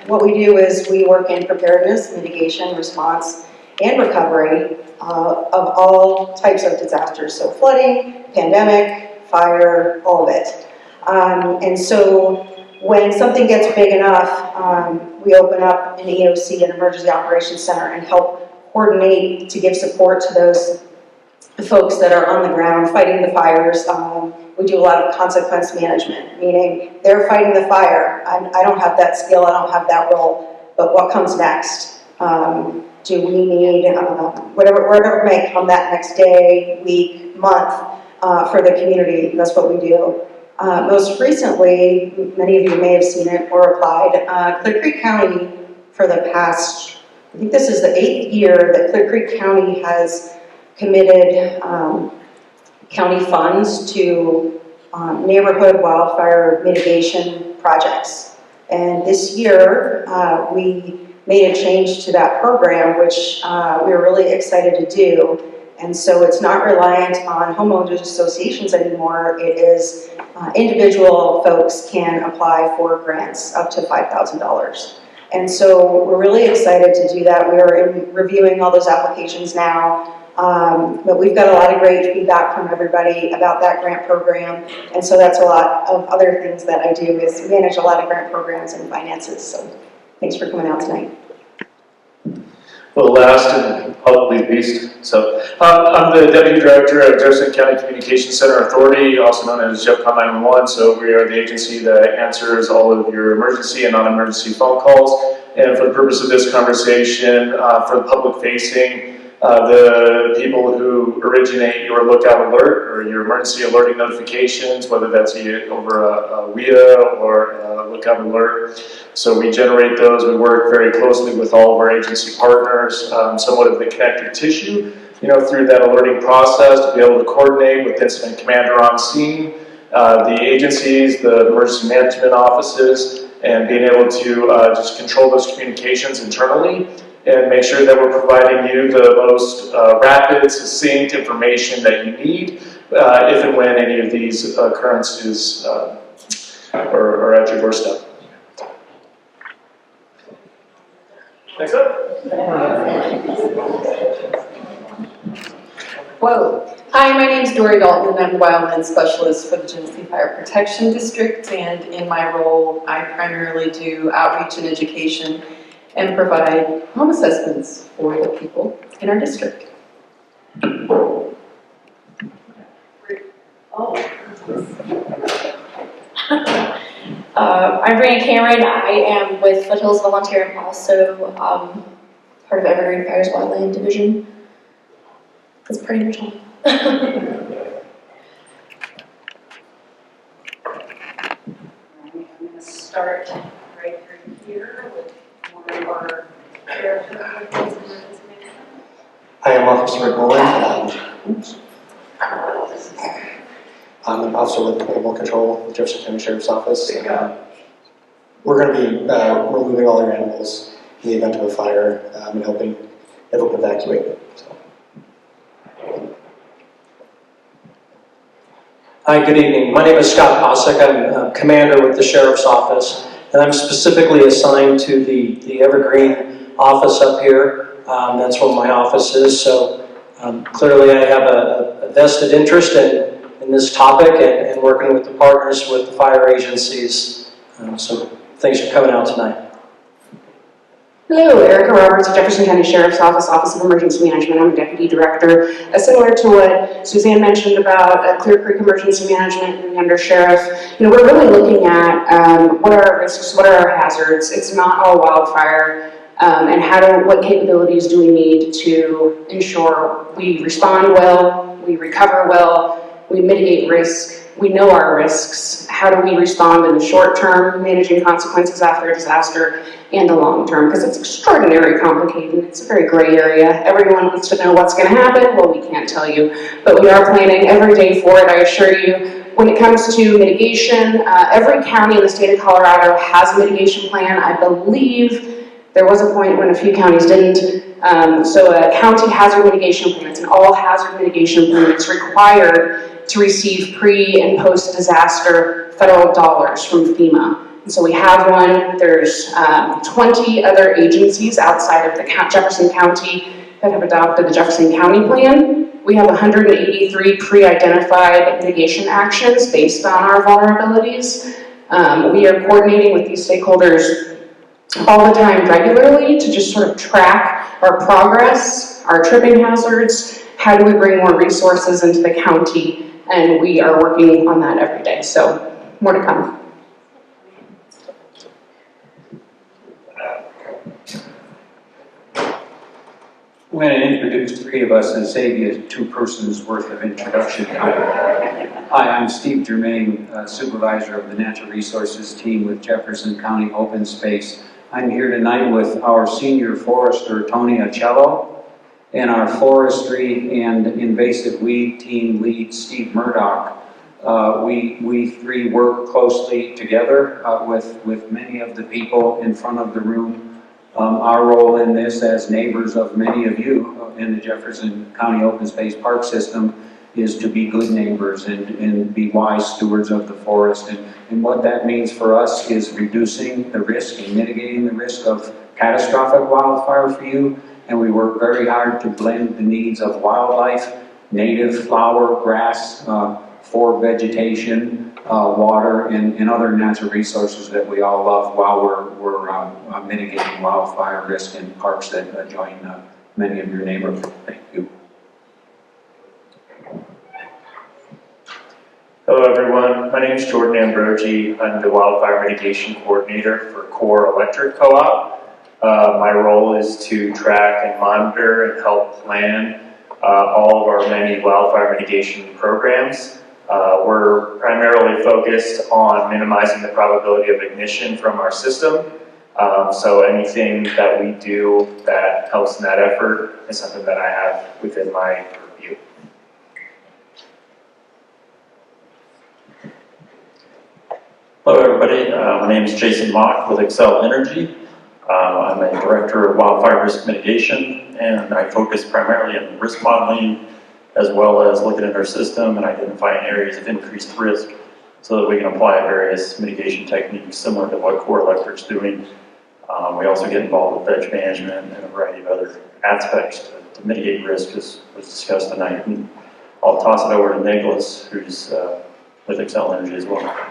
what we do is we work in preparedness, mitigation, response, and recovery of all types of disasters. So flooding, pandemic, fire, all of it. And so when something gets big enough, we open up an EOC, an Emergency Operations Center, and help coordinate to give support to those folks that are on the ground fighting the fires. We do a lot of consequence management, meaning they're fighting the fire. I don't have that skill, I don't have that role, but what comes next? Do we need whatever may come that next day, week, month for the community? That's what we do. Most recently, many of you may have seen it or applied, Clear Creek County for the past, I think this is the 8th year that Clear Creek County has committed county funds to neighborhood wildfire mitigation projects. And this year, we made a change to that program, which we were really excited to do. And so it's not reliant on homeowners associations anymore. It is individual folks can apply for grants up to $5,000. And so we're really excited to do that. We are reviewing all those applications now. But we've got a lot of great feedback from everybody about that grant program. And so that's a lot of other things that I do is manage a lot of grant programs and finances. So thanks for coming out tonight. Well, last and probably least, so I'm the Deputy Director at Jefferson County Communications Center Authority, also known as JEFCON 911. So we are the agency that answers all of your emergency and non-emergency phone calls. And for the purpose of this conversation, for the public facing, the people who originate your lookout alert or your emergency alerting notifications, whether that's over a WIA or a lookout alert. So we generate those. We work very closely with all of our agency partners, somewhat of the connective tissue, through that alerting process to be able to coordinate with incident commander on scene, the agencies, the emergency management offices, and being able to just control those communications internally and make sure that we're providing you the most rapid, succinct information that you need if and when any of these occurrences are at your doorstep. Next up. Whoa. Hi, my name is Dory Dalton, and I'm the Wildland Specialist for the Genesee Fire Protection District, and in my role, I primarily do outreach and education and provide home assessments for the people in our district. I'm Brianna Cameron. I am with Foothills Volunteer. I'm also part of Evergreen Fire's Wildland Division. That's pretty much all. I'm going to start right here with one of our characters in emergency management. I am Officer McLemore. I'm an officer with Animal Control with Jefferson County Sheriff's Office. We're going to be removing all our animals in the event of a fire and helping everyone evacuate. So. Hi, good evening. My name is Scott Posick. I'm a commander with the Sheriff's Office, and I'm specifically assigned to the Evergreen office up here. That's where my office is, so clearly I have a vested interest in this topic and working with the partners with the fire agencies. So thanks for coming out tonight. Hello, Erica Roberts, Jefferson County Sheriff's Office, Office of Emergency Management. I'm a Deputy Director. Similar to what Suzanne mentioned about Clear Creek Emergency Management and the Undersheriff, we're really looking at what are our risks, what are our hazards. It's not all wildfire, and what capabilities do we need to ensure we respond well, we recover well, we mitigate risk, we know our risks. How do we respond in the short term, managing consequences after a disaster, and the long term? Because it's extraordinarily complicated. It's a very gray area. Everyone wants to know what's going to happen. Well, we can't tell you, but we are planning every day for it, I assure you. When it comes to mitigation, every county in the state of Colorado has a mitigation plan. I believe there was a point when a few counties didn't. So a county hazard mitigation plan, it's an all hazard mitigation plan. It's required to receive pre and post disaster federal dollars from FEMA. And so we have one. There's 20 other agencies outside of the Jefferson County that have adopted the Jefferson County plan. We have 183 pre-identified mitigation actions based on our vulnerabilities. We are coordinating with these stakeholders all the time regularly to just sort of track our progress, our tripping hazards, how do we bring more resources into the county, and we are working on that every day. So more to come. I'm going to introduce three of us and save you 2 persons worth of introduction time. Hi, I'm Steve Germain, Supervisor of the Natural Resources Team with Jefferson County Open Space. I'm here tonight with our Senior Forester, Tony Acello, and our Forestry and Invasive Weed Team Lead, Steve Murdoch. We three work closely together with many of the people in front of the room. Our role in this as neighbors of many of you in the Jefferson County Open Space Park System is to be good neighbors and be wise stewards of the forest. And what that means for us is reducing the risk and mitigating the risk of catastrophic wildfire for you. And we work very hard to blend the needs of wildlife, native flower, grass, for vegetation, water, and other natural resources that we all love while we're mitigating wildfire risk in parks that join many of your neighborhoods. Thank you. Hello everyone, my name is Jordan Ambrogi. I'm the Wildfire Mitigation Coordinator for Core Electric Co-op. My role is to track and monitor and help plan all of our many wildfire mitigation programs. We're primarily focused on minimizing the probability of ignition from our system. So anything that we do that helps in that effort is something that I have within my purview. Hello everybody, my name is Jason Mock with XCel Energy. I'm a Director of Wildfire Risk Mitigation, and I focus primarily on risk modeling as well as looking at our system and identifying areas of increased risk so that we can apply various mitigation techniques similar to what Core Electric's doing. We also get involved with veg management and a variety of other aspects to mitigate risk, as was discussed tonight. And I'll toss it over to Nicholas, who's with XCel Energy as well.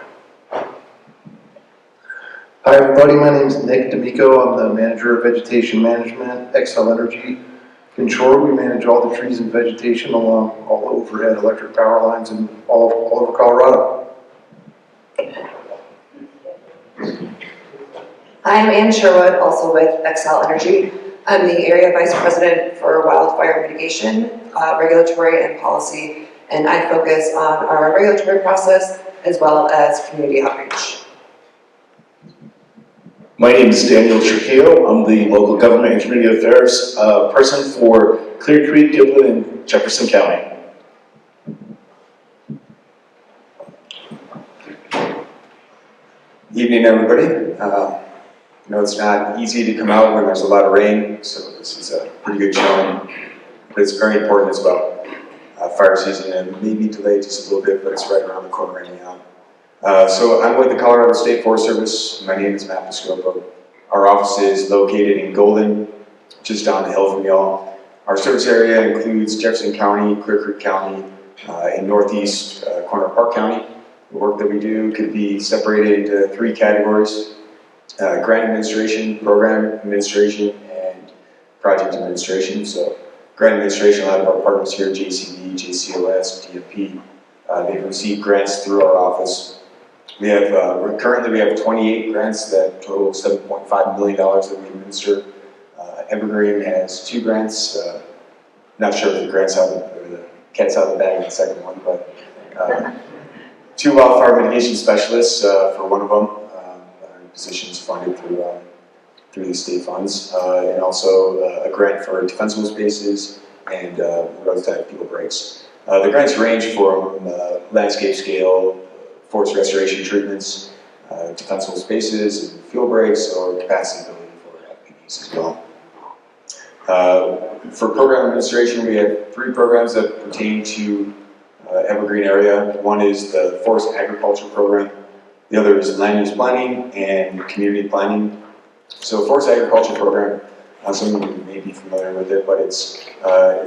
Hi everybody, my name is Nick D'Amico. I'm the Manager of Vegetation Management, XCel Energy. In short, we manage all the trees and vegetation along all the overhead electric power lines in all over Colorado. I'm Ann Sherwood, also with XCel Energy. I'm the Area Vice President for Wildfire Mitigation, Regulatory and Policy, and I focus on our regulatory process as well as community outreach. My name is Daniel Trujillo. I'm the local government and community affairs person for Clear Creek, Gibson, and Jefferson County. Evening, everybody. I know it's not easy to come out when there's a lot of rain, so this is a pretty good showing. But it's very important as well. Fire season and maybe delayed just a little bit, but it's right around the corner anyhow. So I'm with the Colorado State Forest Service. My name is Matt Piscopo. Our office is located in Golden, just down the hill from y'all. Our service area includes Jefferson County, Clear Creek County, and northeast Conifer Park County. The work that we do could be separated into 3 categories: grant administration, program administration, and project administration. So grant administration, a lot of our partners here, JCB, JCOS, DFP, they've received grants through our office. We have, currently we have 28 grants that total $7.5 million that we administer. Evergreen has 2 grants. Not sure if the grant's out of the cat's out of the bag in the second one, but 2 wildfire mitigation specialists for one of them. Positions funded through the state funds, and also a grant for defensible spaces and roadside fuel breaks. The grants range from landscape scale, forest restoration treatments, defensible spaces, and fuel breaks, or capacity building for FPDs as well. For program administration, we have 3 programs that pertain to Evergreen area. One is the Forest Agriculture Program. The other is land use planning and community planning. So Forest Agriculture Program, some of you may be familiar with it, but it's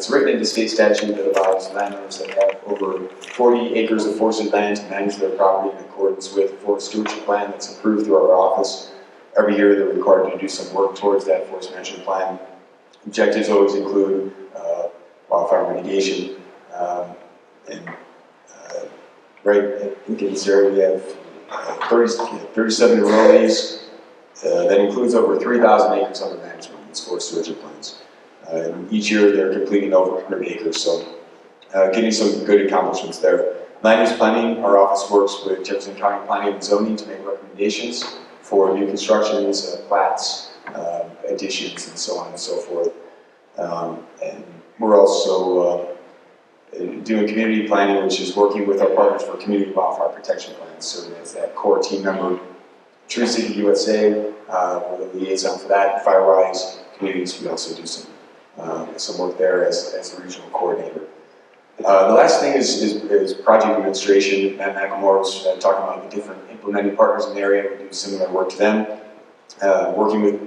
written into state statute that allows landowners that have over 40 acres of forested land to manage their property in accordance with the Forest Stewardship Plan that's approved through our office. Every year they're required to do some work towards that forest management plan. Objectives always include wildfire mitigation, right in this area we have 37 enrollees. That includes over 3,000 acres under management in these forest stewardship plans. Each year they're completing over 100 acres, so getting some good accomplishments there. Land use planning, our office works with Jefferson County Planning and Zoning to make recommendations for new constructions, plats, additions, and so on and so forth. And we're also doing community planning, which is working with our partners for community wildfire protection plans, serving as that core team member. Tree City USA, we're the liaison for that. Firewise communities, we also do some work there as a regional coordinator. The last thing is project administration. Matt McLemore was talking about the different implementing partners in the area. We do similar work to them, working with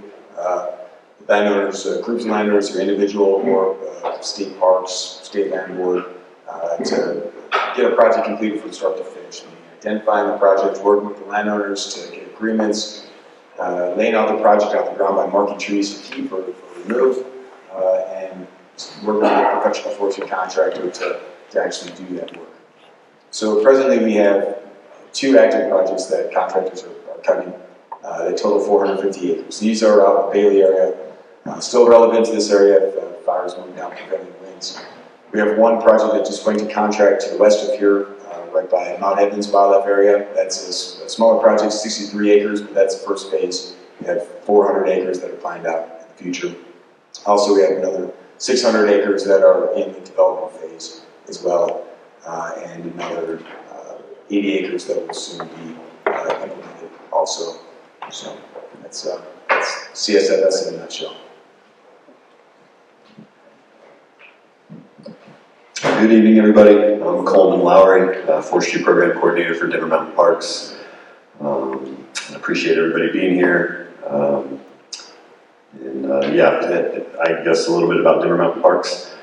landowners, groups of landowners, or individual or state parks, state land board, to get a project completed from start to finish. Identifying the project, working with the landowners to get agreements, laying out the project off the ground by marking trees to keep or remove, and working with a professional forestry contractor to actually do that work. So presently we have 2 active projects that contractors are cutting that total 450 acres. These are out in the Bailey area, still relevant to this area if fires moving down prevailing winds. We have one project that just went to contract to the west of here, right by Mount Evans Wildlife Area. That's a smaller project, 63 acres, but that's the first phase. We have 400 acres that are planned out in the future. Also, we have another 600 acres that are in the development phase as well, and another 80 acres that will soon be implemented also. So that's CSFS in a nutshell. Good evening, everybody. I'm Coleman Lowry, Forestry Program Coordinator for Denver Mountain Parks. I appreciate everybody being here. I guess a little bit about Denver Mountain Parks.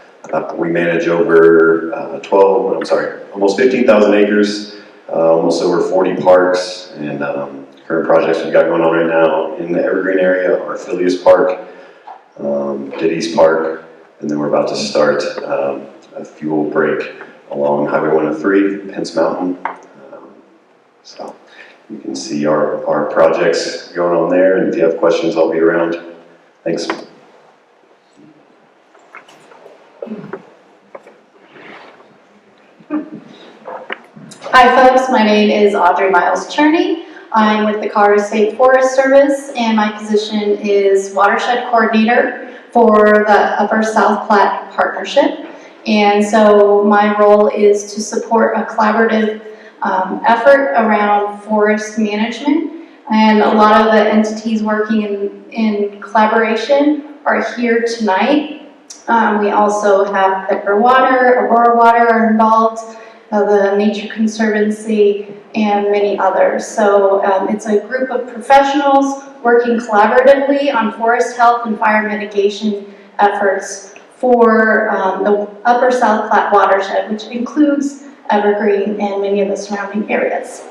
We manage over almost 15,000 acres, almost over 40 parks, and current projects we've got going on right now in the Evergreen area are Foothills Park, Diddy's Park, and then we're about to start a fuel break along Highway 103, Pence Mountain. So you can see our projects going on there, and if you have questions, I'll be around. Thanks. Hi folks, my name is Audrey Miles Cherney. I'm with the Colorado State Forest Service, and my position is watershed coordinator for the Upper South Platte Partnership. And so my role is to support a collaborative effort around forest management. And a lot of the entities working in collaboration are here tonight. We also have Pepper Water, Aurora Water are involved, the Nature Conservancy, and many others. So it's a group of professionals working collaboratively on forest health and fire mitigation efforts for the Upper South Platte watershed, which includes Evergreen and many of the surrounding areas.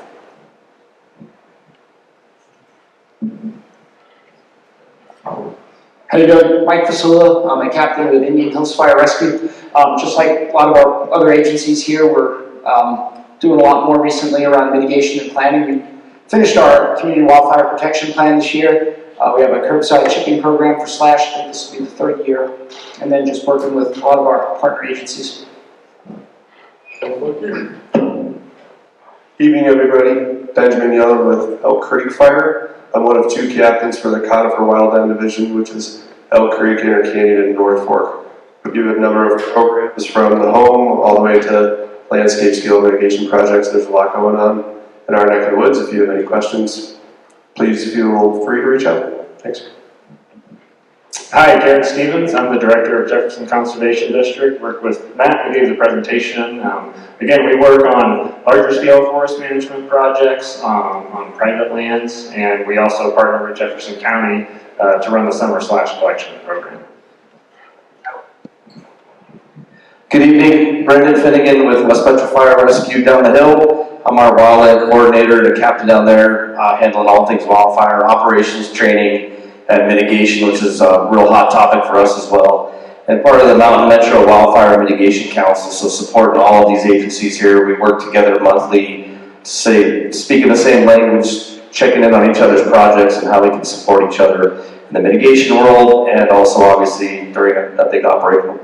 How you doing? Mike Fasula. I'm a captain with Indian Hills Fire Rescue. Just like a lot of our other agencies here, we're doing a lot more recently around mitigation and planning. We finished our community wildfire protection plan this year. We have a curbside chipping program for Slash. I think this will be the third year. And then just working with a lot of our partner agencies. Evening, everybody. Benjamin Young with Elk Creek Fire. I'm one of 2 captains for the Conifer Wildland Division, which is Elk Creek, Inner Canyon, and North Fork. We do a number of programs from the home all the way to landscape scale mitigation projects. There's a lot going on in our neck of the woods. If you have any questions, please feel free to reach out. Thanks. Hi, Jared Stevens. I'm the director of Jefferson Conservation District. Work with Matt, who gave the presentation. Again, we work on larger scale forest management projects on private lands, and we also partner with Jefferson County to run the summer Slash collection program. Good evening, Brendan Finnegan with West Metro Fire Rescue down the hill. I'm our wildland coordinator and a captain down there, handling all things wildfire operations, training, and mitigation, which is a real hot topic for us as well. And part of the Mountain Metro Wildfire Mitigation Council, so supporting all of these agencies here. We work together monthly to speak in the same language, checking in on each other's projects and how we can support each other in the mitigation world, and also obviously during a big operation.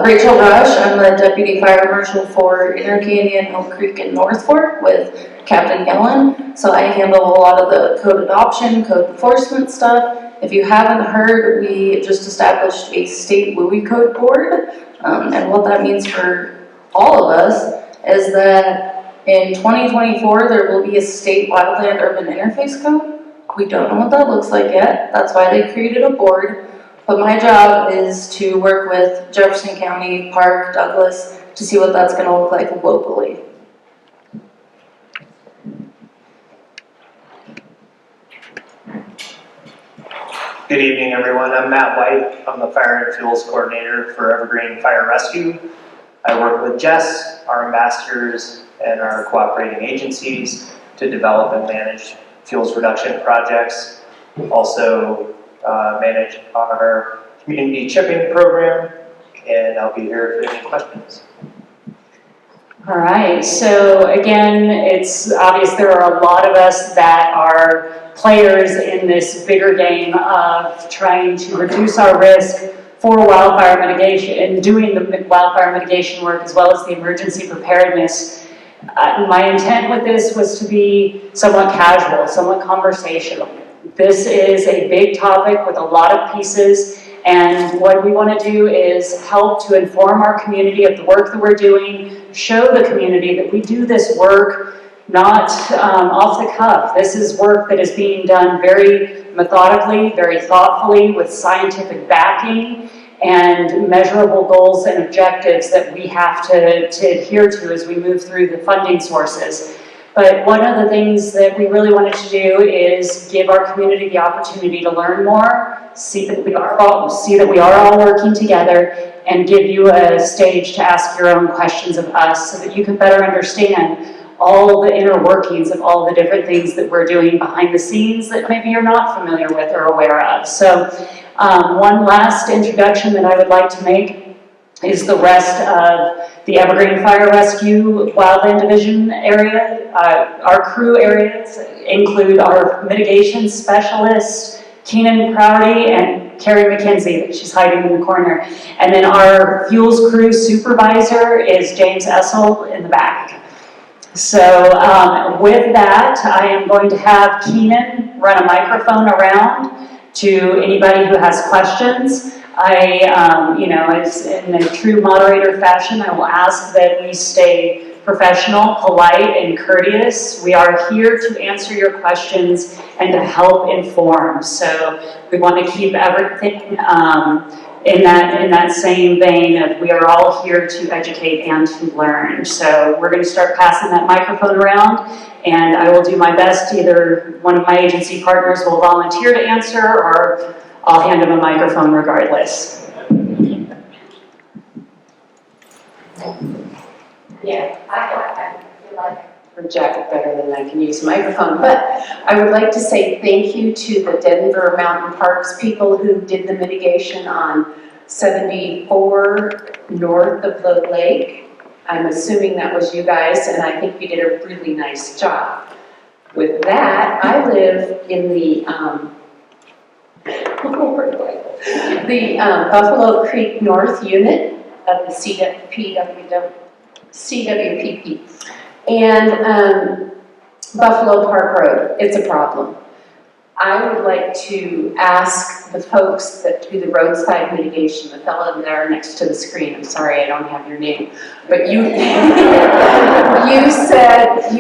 Rachel Rush, I'm the Deputy Fire Marshal for Inner Canyon, Elk Creek, and North Fork with Captain Yellen. So I handle a lot of the code adoption, code enforcement stuff. If you haven't heard, we just established a state WUI code board. And what that means for all of us is that in 2024, there will be a state wildland urban interface code. We don't know what that looks like yet. That's why they created a board. But my job is to work with Jefferson County, Park, Douglas, to see what that's going to look like locally. Good evening, everyone. I'm Matt White. I'm the Fire and Fuels Coordinator for Evergreen Fire Rescue. I work with Jess, our ambassadors, and our cooperating agencies to develop and manage fuels reduction projects. Also, manage our community chipping program, and I'll be here if you have any questions. All right, so again, it's obvious there are a lot of us that are players in this bigger game of trying to reduce our risk for wildfire mitigation and doing the wildfire mitigation work as well as the emergency preparedness. My intent with this was to be somewhat casual, somewhat conversational. This is a big topic with a lot of pieces, and what we want to do is help to inform our community of the work that we're doing, show the community that we do this work not off the cuff. This is work that is being done very methodically, very thoughtfully, with scientific backing and measurable goals and objectives that we have to adhere to as we move through the funding sources. But one of the things that we really wanted to do is give our community the opportunity to learn more, see that we are all working together, and give you a stage to ask your own questions of us so that you can better understand all the inner workings of all the different things that we're doing behind the scenes that maybe you're not familiar with or aware of. So one last introduction that I would like to make is the rest of the Evergreen Fire Rescue Wildland Division area. Our crew areas include our mitigation specialists, Keenan Prouty and Carrie McKenzie, she's hiding in the corner. And then our fuels crew supervisor is James Essel in the back. So with that, I am going to have Keenan run a microphone around to anybody who has questions. As in a true moderator fashion, I will ask that we stay professional, polite, and courteous. We are here to answer your questions and to help inform. So we want to keep everything in that same vein of we are all here to educate and to learn. So we're going to start passing that microphone around, and I will do my best. Either one of my agency partners will volunteer to answer, or I'll hand them a microphone regardless. Yeah, I feel like I project better than I can use a microphone, but I would like to say thank you to the Denver Mountain Parks people who did the mitigation on 74 north of the lake. I'm assuming that was you guys, and I think you did a really nice job. With that, I live in the Buffalo Creek North unit of the CWPP, and Buffalo Park Road. It's a problem. I would like to ask the folks that do the roadside mitigation, the fellow there next to the screen, I'm sorry I don't have your name, but you you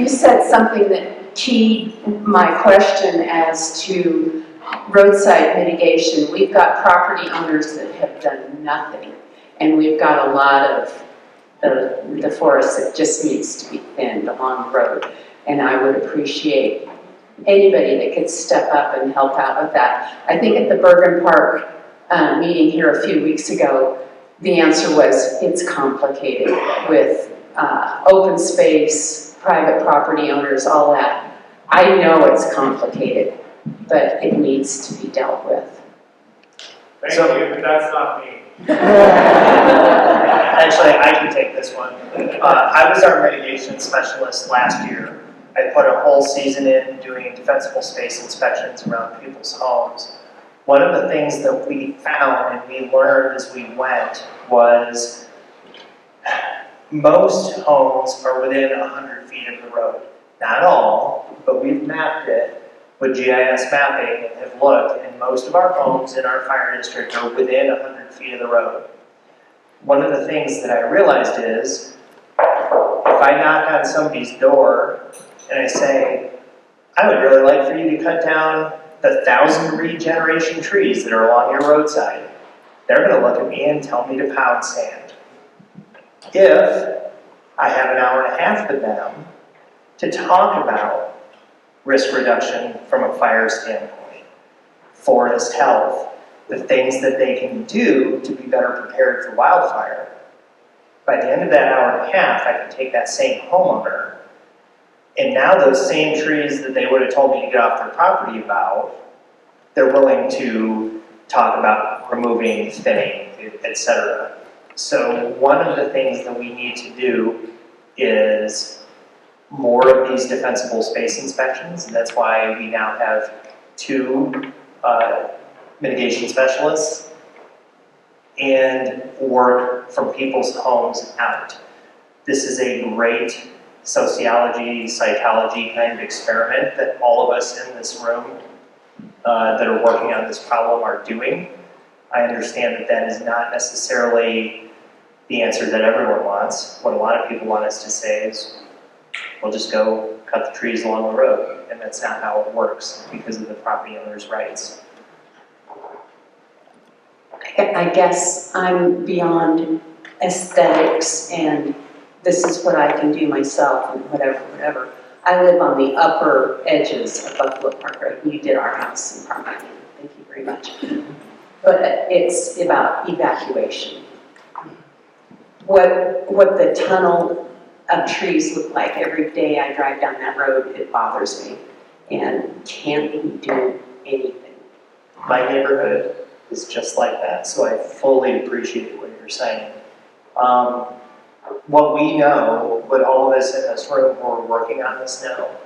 said something that keyed my question as to roadside mitigation. We've got property owners that have done nothing, and we've got a lot of the forest that just needs to be thinned along the road, and I would appreciate anybody that could step up and help out with that. I think at the Bergen Park meeting here a few weeks ago, the answer was it's complicated with open space, private property owners, all that. I know it's complicated, but it needs to be dealt with. Thank you, but that's not me. Actually, I can take this one. I was our mitigation specialist last year. I put a whole season in doing defensible space inspections around people's homes. One of the things that we found and we learned as we went was most homes are within 100 feet of the road. Not all, but we've mapped it with GIS mapping and have looked, and most of our homes in our fire district are within 100 feet of the road. One of the things that I realized is, if I knock on somebody's door and I say, I would really like for you to cut down the 1,000 regeneration trees that are along your roadside, they're going to look at me and tell me to pound sand. If I have an hour and a half with them to talk about risk reduction from a fire standpoint, forest health, the things that they can do to be better prepared for wildfire, by the end of that hour and a half, I can take that same homeowner, and now those same trees that they would have told me to get off their property about, they're willing to talk about removing, thinning, etc. So one of the things that we need to do is more of these defensible space inspections, and that's why we now have 2 mitigation specialists, and work from people's homes out. This is a great sociology, psychology kind of experiment that all of us in this room that are working on this problem are doing. I understand that that is not necessarily the answer that everyone wants. What a lot of people want us to say is, we'll just go cut the trees along the road, and that's not how it works because of the property owner's rights. I guess I'm beyond aesthetics and this is what I can do myself and whatever. I live on the upper edges of Buffalo Park Road. You did our house in Park. Thank you very much. But it's about evacuation. What the tunnel of trees look like every day I drive down that road, it bothers me. And can't we do anything? My neighborhood is just like that, so I fully appreciate what you're saying. What we know, what all of us in this room who are working on this know,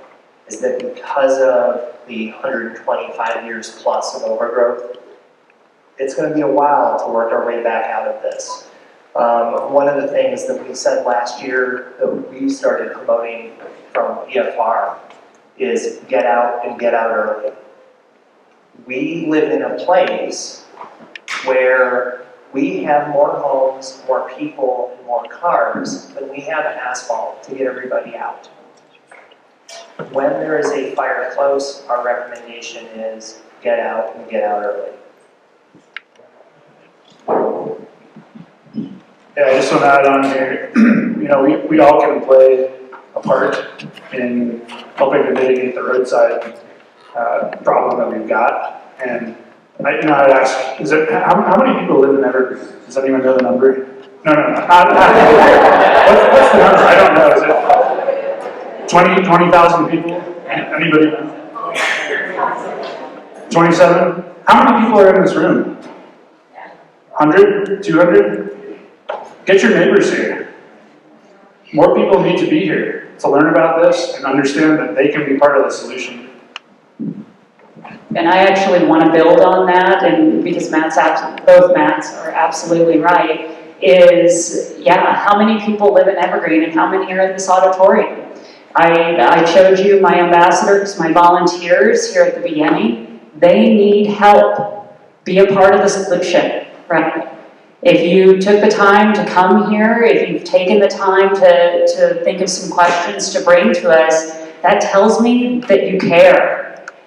is that because of the 125 years plus of overgrowth, it's going to be a while to work our way back out of this. One of the things that we said last year that we started promoting from EFR is get out and get out early. We live in a place where we have more homes, more people, and more cars than we have asphalt to get everybody out. When there is a fire close, our recommendation is get out and get out early. Yeah, I just want to add on here, we all can play a part in helping to mitigate the roadside problem that we've got. And I'd ask, how many people live in Evergreen? Does anyone know the number? No. What's the number? I don't know. Is it 20,000 people? Anybody know? 27? How many people are in this room? 100? 200? Get your neighbors here. More people need to be here to learn about this and understand that they can be part of the solution. And I actually want to build on that, and because both Matts are absolutely right, how many people live in Evergreen and how many are in this auditorium? I showed you my ambassadors, my volunteers here at the beginning. They need help. Be a part of the solution, right? If you took the time to come here, if you've taken the time to think of some questions to bring to us, that tells me that you care.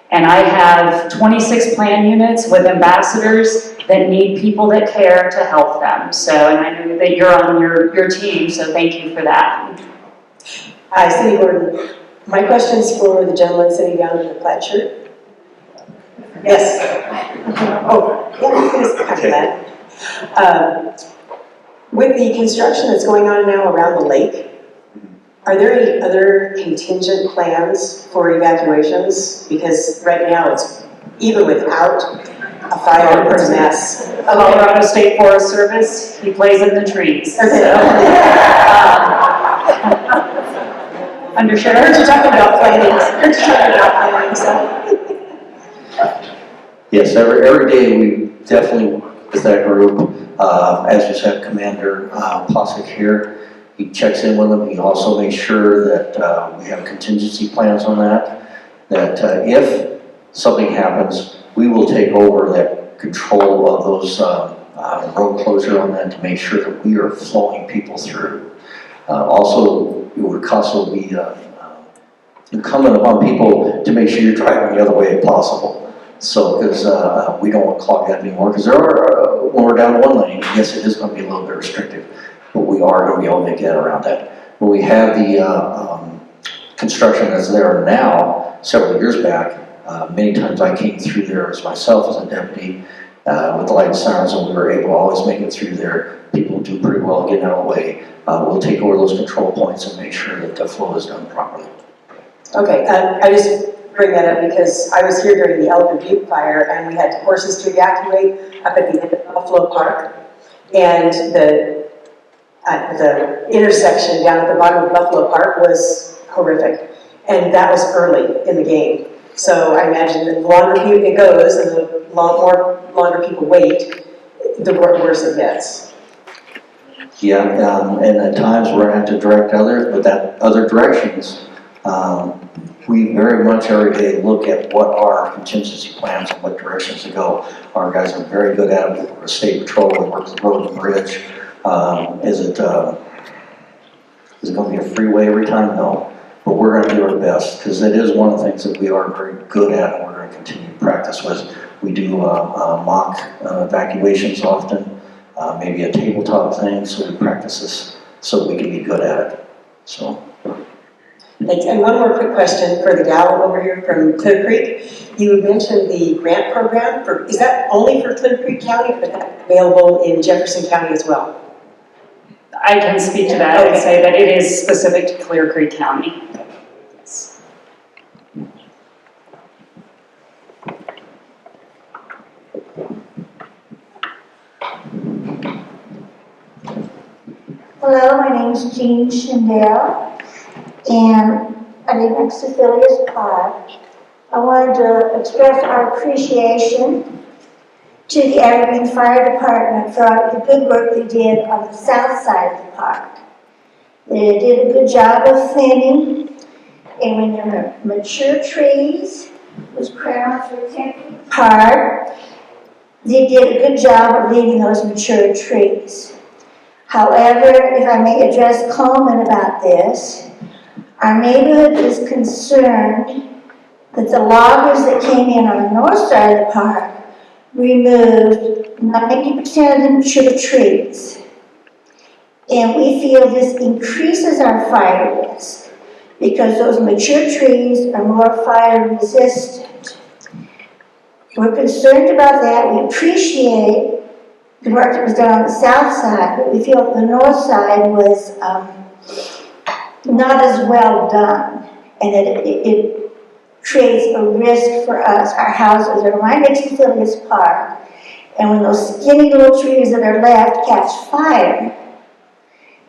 And I have 26 plan units with ambassadors that need people that care to help them. So, and I know that you're on your team, so thank you for that. Hi, Cindy Gordon. My question is for the gentleman sitting down in the plaid shirt. Yes. Oh, yeah, you can just cover that. With the construction that's going on now around the lake, are there any other contingent plans for evacuations? Because right now it's, even without a fire, it's a mess. Colorado State Forest Service, he plays in the trees. Okay. So, Undersheriff? I heard you talking about planning. Yes, every day we definitely work with that group. As you said, Commander Posick here, he checks in with them. He also makes sure that we have contingency plans on that if something happens, we will take over that control of those road closure on that to make sure that we are flowing people through. Also, it would also be incumbent upon people to make sure you're driving the other way if possible. So, because we don't want to clog that anymore, because there are, when we're down one lane, yes, it is going to be a little bit restrictive, but we are going to be able to make that around that. When we have the construction that's there now, several years back, many times I came through there as myself as a deputy with the light and sirens, and we were able to always make it through there. People do pretty well getting out of the way. We'll take over those control points and make sure that the flow is done properly. Okay, I just bring that up because I was here during the Elephant Butte fire and we had horses to evacuate up at the end of Buffalo Park. And the intersection down at the bottom of Buffalo Park was horrific. And that was early in the game. So I imagine that the longer it goes and the longer people wait, the worse it gets. Yeah, and at times we're going to have to direct others, but that other directions, we very much every day look at what are our contingency plans and what directions to go. Our guys are very good at it. We work with state patrol, we work with road and bridge. Is it going to be a freeway every time? No. But we're going to do our best because it is one of the things that we are very good at and we're going to continue to practice with. We do mock evacuations often, maybe a tabletop thing, so we practice this so we can be good at it. So. Thanks. And one more quick question for the gal over here from Clear Creek. You mentioned the grant program. Is that only for Clear Creek County, or is that available in Jefferson County as well? I can speak to that and say that it is specific to Clear Creek County. Yes. Hello, my name is Jean Schindel, and I live next to Phileas Park. I wanted to express our appreciation to the Evergreen Fire Department for all the good work they did on the south side of the park. They did a good job of thinning, and when there were mature trees, which crowns were 10 feet apart, they did a good job of leaving those mature trees. However, if I may address Coleman about this, our neighborhood is concerned that the loggers that came in on the north side of the park removed 90% of the mature trees. And we feel this increases our fire risk because those mature trees are more fire resistant. We're concerned about that. We appreciate the work that was done on the south side, but we feel the north side was not as well done, and it creates a risk for us. Our houses are right next to Foothills Park, and when those skinny little trees that are left catch fire,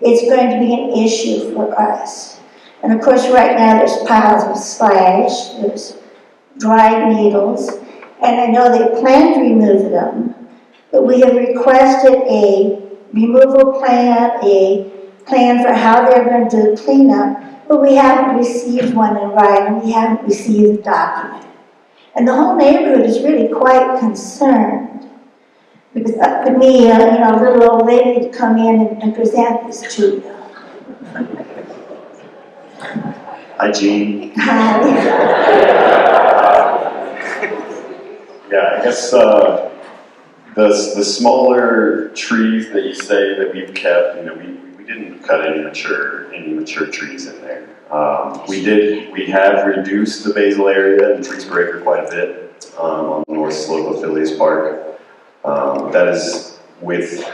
it's going to be an issue for us. And of course, right now there's piles of slash, there's dried needles, and I know they plan to remove them, but we have requested a removal plan, a plan for how they're going to do the cleanup, but we haven't received one in writing, we haven't received a document. And the whole neighborhood is really quite concerned. Because up to me, a little old lady to come in and present this to you. Hi, Jean. Hi. Yeah, I guess the smaller trees that you say that we've kept, we didn't cut any mature trees in there. We have reduced the basal area in trees per acre quite a bit on the north slope of Foothills Park. That is with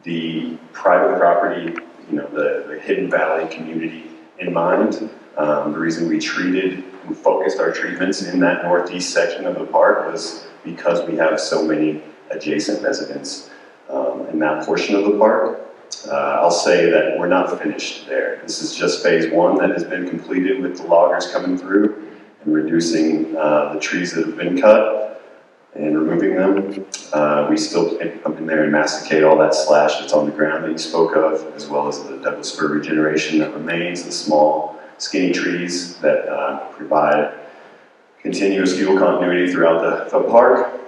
the private property, the Hidden Valley community in mind. The reason we treated and focused our treatments in that northeast section of the park was because we have so many adjacent residents in that portion of the park. I'll say that we're not finished there. This is just phase one that has been completed with the loggers coming through and reducing the trees that have been cut and removing them. We still can come in there and masticate all that slash that's on the ground that you spoke of, as well as the Douglas fir regeneration that remains, the small skinny trees that provide continuous fuel continuity throughout the park.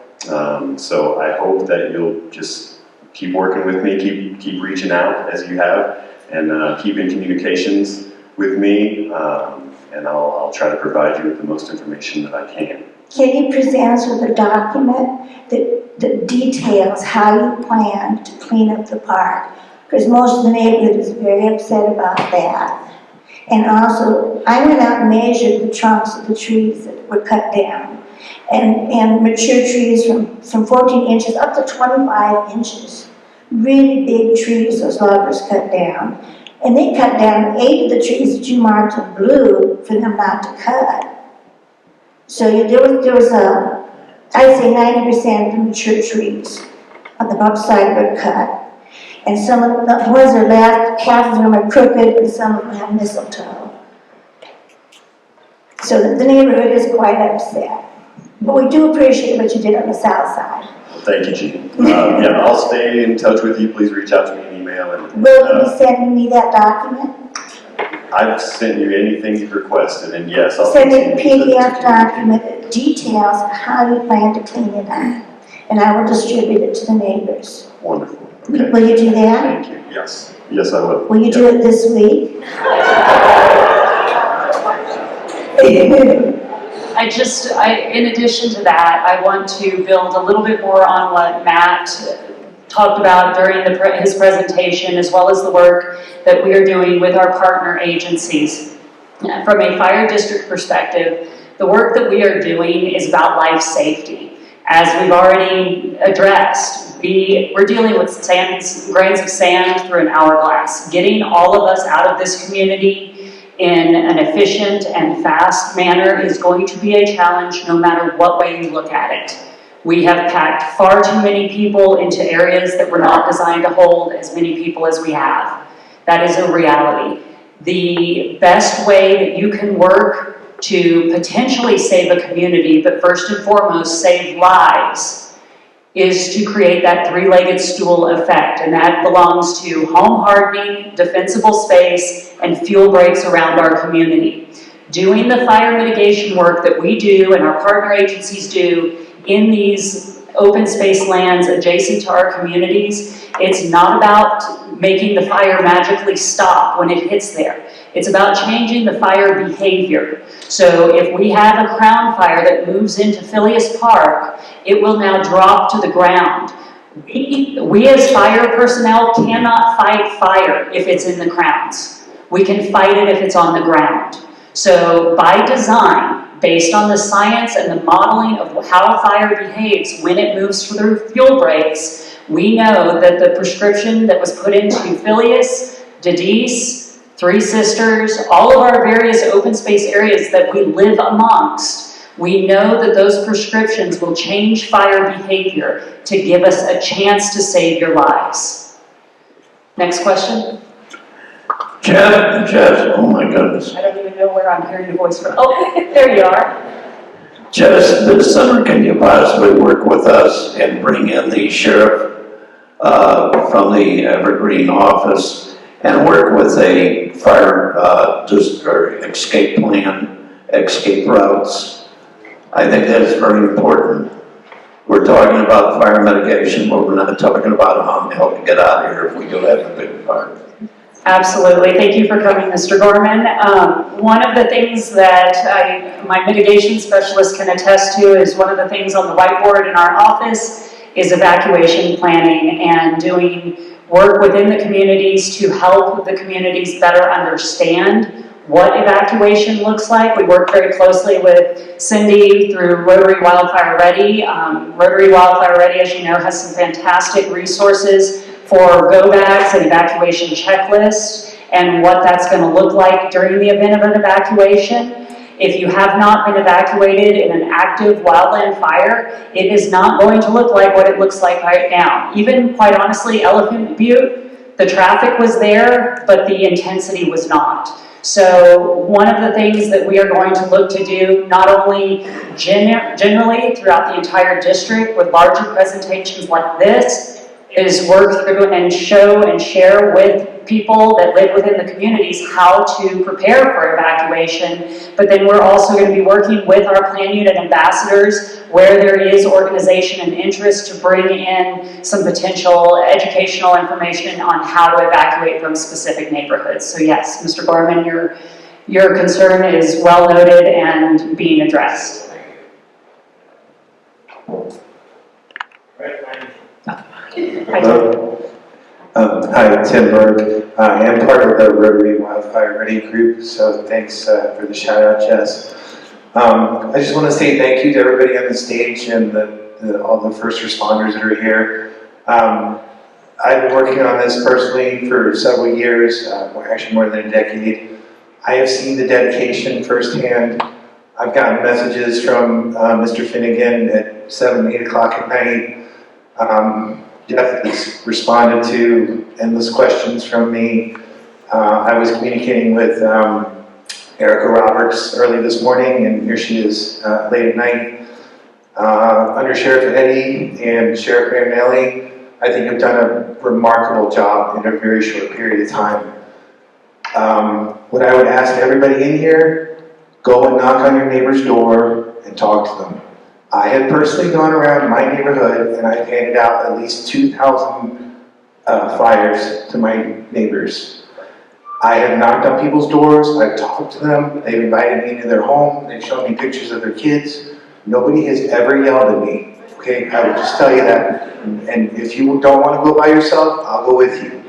So I hope that you'll just keep working with me, keep reaching out as you have, and keep in communications with me, and I'll try to provide you with the most information that I can. Can you present us with a document that details how you plan to clean up the park? Because most of the neighborhood is very upset about that. And also, I went out and measured the trunks of the trees that were cut down. And mature trees from 14 inches up to 25 inches. Really big trees those loggers cut down. And they cut down 8 of the trees that you marked in blue for them not to cut. So there was I'd say 90% of the mature trees on the upside were cut. And some of the ones that are left, half of them are crooked and some of them have mistletoe. So the neighborhood is quite upset. But we do appreciate what you did on the south side. Thank you, Jean. Yeah, I'll stay in touch with you. Please reach out to me in email. Will you be sending me that document? I've sent you anything you've requested, and yes, I'll Send me a continue PDF document that details how you plan to clean it up. And I will distribute it to the neighbors. Wonderful. Okay. Will you do that? Thank you. Yes. Yes, I will. Will you do it this week? In addition to that, I want to build a little bit more on what Matt talked about during his presentation, as well as the work that we are doing with our partner agencies. From a fire district perspective, the work that we are doing is about life safety. As we've already addressed, we're dealing with grains of sand through an hourglass. Getting all of us out of this community in an efficient and fast manner is going to be a challenge no matter what way you look at it. We have packed far too many people into areas that were not designed to hold as many people as we have. That is a reality. The best way that you can work to potentially save a community, but first and foremost, save lives, is to create that three-legged stool effect, and that belongs to home hardening, defensible space, and fuel breaks around our community. Doing the fire mitigation work that we do and our partner agencies do in these open space lands adjacent to our communities, it's not about making the fire magically stop when it hits there. It's about changing the fire behavior. So if we have a crown fire that moves into Phileas Park, it will now drop to the ground. We as fire personnel cannot fight fire if it's in the crowns. We can fight it if it's on the ground. So by design, based on the science and the modeling of how fire behaves when it moves through fuel breaks, we know that the prescription that was put into Phileas, Dedees, Three Sisters, all of our various open space areas that we live amongst, we know that those prescriptions will change fire behavior to give us a chance to save your lives. Next question. Jess, oh my goodness. I don't even know where I'm hearing your voice from. Oh, there you are. Jess, this summer, can you possibly work with us and bring in the sheriff from the Evergreen office and work with a fire or escape plan, escape routes? I think that is very important. We're talking about fire mitigation, but we're not talking about how to get out of here if we do have a big fire. Absolutely. Thank you for coming, Mr. Gorman. One of the things that my mitigation specialist can attest to is one of the things on the whiteboard in our office is evacuation planning and doing work within the communities to help the communities better understand what evacuation looks like. We work very closely with Cindy through Rotary Wildfire Ready. Rotary Wildfire Ready, as you know, has some fantastic resources for go bags and evacuation checklists and what that's going to look like during the event of an evacuation. If you have not been evacuated in an active wildland fire, it is not going to look like what it looks like right now. Even, quite honestly, Elephant Butte, the traffic was there, but the intensity was not. So one of the things that we are going to look to do, not only generally throughout the entire district with larger presentations like this, is work through and show and share with people that live within the communities how to prepare for evacuation. But then we're also going to be working with our plan unit ambassadors where there is organization and interest to bring in some potential educational information on how to evacuate from specific neighborhoods. So yes, Mr. Gorman, your concern is well noted and being addressed. Hi, Tim Berg. I am part of the Rotary Wildfire Ready group, so thanks for the shout out, Jess. I just want to say thank you to everybody on the stage and all the first responders that are here. I've been working on this personally for several years, actually more than a decade. I have seen the dedication firsthand. I've gotten messages from Mr. Finnegan at 7, 8 o'clock at night. Jeff has responded to endless questions from me. I was communicating with Erica Roberts early this morning, and here she is late at night. Under Sheriff Eddy and Sheriff Marinelli, I think have done a remarkable job in a very short period of time. What I would ask everybody in here, go and knock on your neighbor's door and talk to them. I have personally gone around my neighborhood and I've handed out at least 2,000 flyers to my neighbors. I have knocked on people's doors, I've talked to them, they've invited me into their home, they've shown me pictures of their kids. Nobody has ever yelled at me, okay? I would just tell you that. And if you don't want to go by yourself, I'll go with you.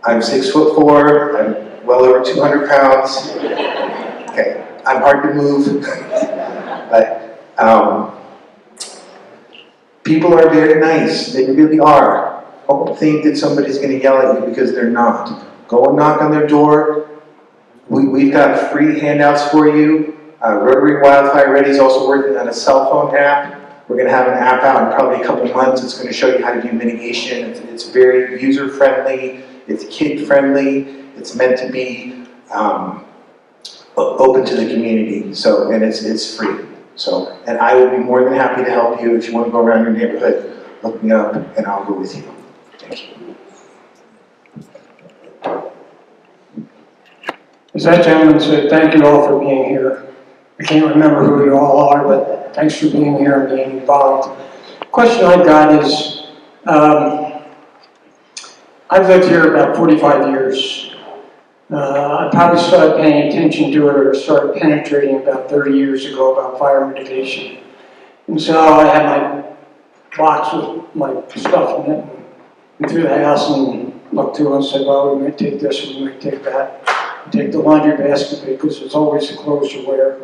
I'm 6'4", I'm well over 200 pounds. Okay, I'm hard to move, but people are very nice, they really are. Don't think that somebody's going to yell at you because they're not. Go and knock on their door. We've got free handouts for you. Rotary Wildfire Ready is also working on a cell phone app. We're going to have an app out in probably a couple months. It's going to show you how to do mitigation. It's very user-friendly. It's kid-friendly. It's meant to be open to the community. And it's free. And I will be more than happy to help you if you want to go around your neighborhood look me up and I'll go with you. Thank you. As that gentleman said, thank you all for being here. I can't remember who you all are, but thanks for being here and being involved. The question I've got is, I've lived here about 45 years. I probably started paying attention to it or started penetrating about 30 years ago about fire mitigation. And so I had my box with my stuff in it, and went through the house and looked through and said, well, we might take this, we might take that. Take the laundry basket because it's always the clothes you wear.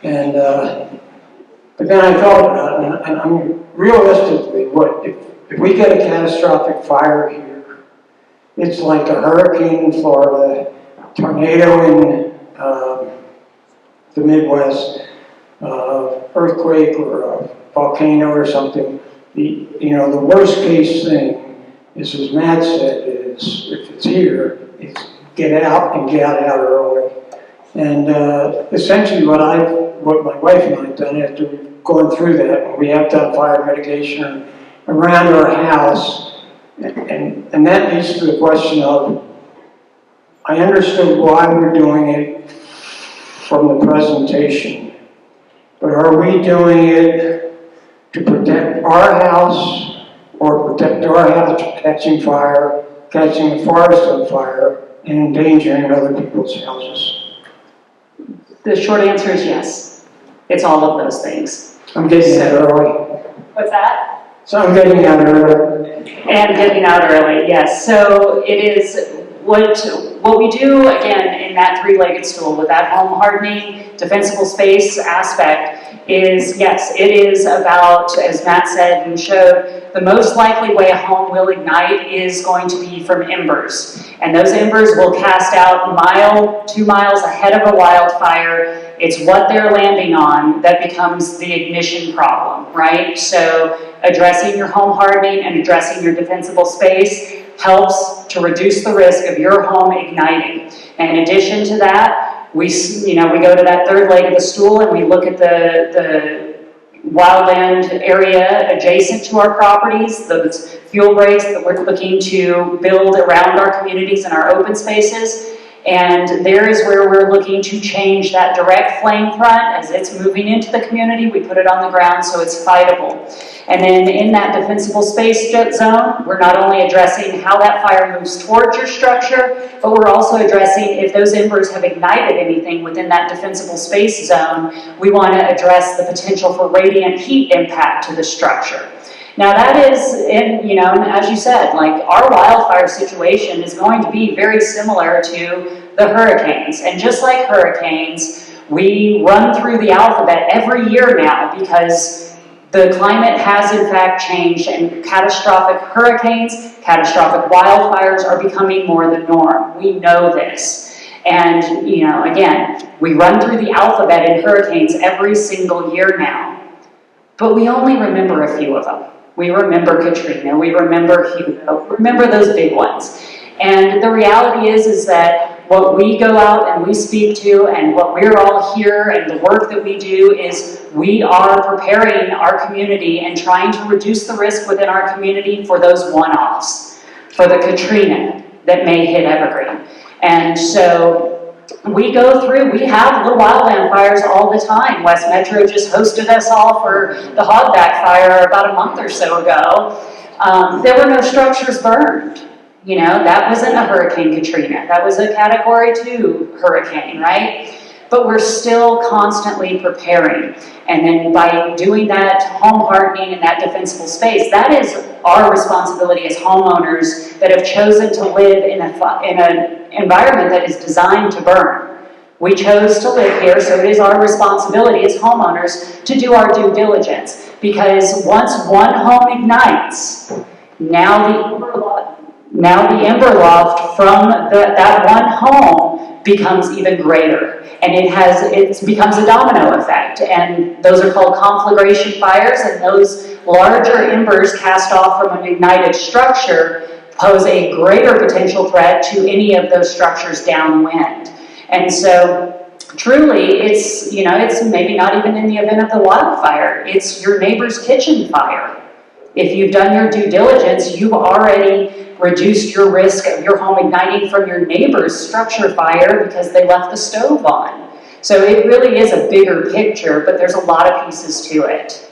And, but then I thought about it, and I'm realistically, what, if we get a catastrophic fire here, it's like a hurricane in Florida, tornado in the Midwest, earthquake or a volcano or something. The worst case thing is, as Matt said, is if it's here, it's get out and get out early. And essentially what my wife and I have done after we've gone through that, we have done fire mitigation around our house, and that leads to the question of, I understood why we're doing it from the presentation, but are we doing it to protect our house or protect our house from catching fire, catching the forest on fire, and endangering other people's houses? The short answer is yes. It's all of those things. I'm getting out early. What's that? So I'm getting out early. And getting out early, yes. So it is what we do, again, in that three-legged stool with that home hardening, defensible space aspect is, yes, it is about, as Matt said and showed, the most likely way a home will ignite is going to be from embers. And those embers will cast out a mile, 2 miles ahead of a wildfire. It's what they're landing on that becomes the ignition problem, right? So addressing your home hardening and addressing your defensible space helps to reduce the risk of your home igniting. And in addition to that, we go to that third leg of the stool and we look at the wildland area adjacent to our properties, those fuel breaks that we're looking to build around our communities and our open spaces. And there is where we're looking to change that direct flame front as it's moving into the community. We put it on the ground so it's fightable. And then in that defensible space zone, we're not only addressing how that fire moves towards your structure, but we're also addressing if those embers have ignited anything within that defensible space zone, we want to address the potential for radiant heat impact to the structure. Now that is, as you said, like our wildfire situation is going to be very similar to the hurricanes. And just like hurricanes, we run through the alphabet every year now because the climate has in fact changed and catastrophic hurricanes, catastrophic wildfires are becoming more the norm. We know this. And, again, we run through the alphabet in hurricanes every single year now. But we only remember a few of them. We remember Katrina, we remember Hugo, remember those big ones. And the reality is that what we go out and we speak to and what we're all here and the work that we do is we are preparing our community and trying to reduce the risk within our community for those one-offs, for the Katrina that may hit Evergreen. And so we go through, we have little wildland fires all the time. West Metro just hosted us all for the Hogback fire about a month or so ago. There were no structures burned. That wasn't a Hurricane Katrina. That was a Category 2 hurricane, right? But we're still constantly preparing. And then by doing that home hardening and that defensible space, that is our responsibility as homeowners that have chosen to live in an environment that is designed to burn. We chose to live here, so it is our responsibility as homeowners to do our due diligence. Because once one home ignites, now the ember loft from that one home becomes even greater. And it becomes a domino effect. And those are called conflagration fires, and those larger embers cast off from an ignited structure pose a greater potential threat to any of those structures downwind. And so truly, it's maybe not even in the event of the wildfire, it's your neighbor's kitchen fire. If you've done your due diligence, you've already reduced your risk of your home igniting from your neighbor's structure fire because they left the stove on. So it really is a bigger picture, but there's a lot of pieces to it.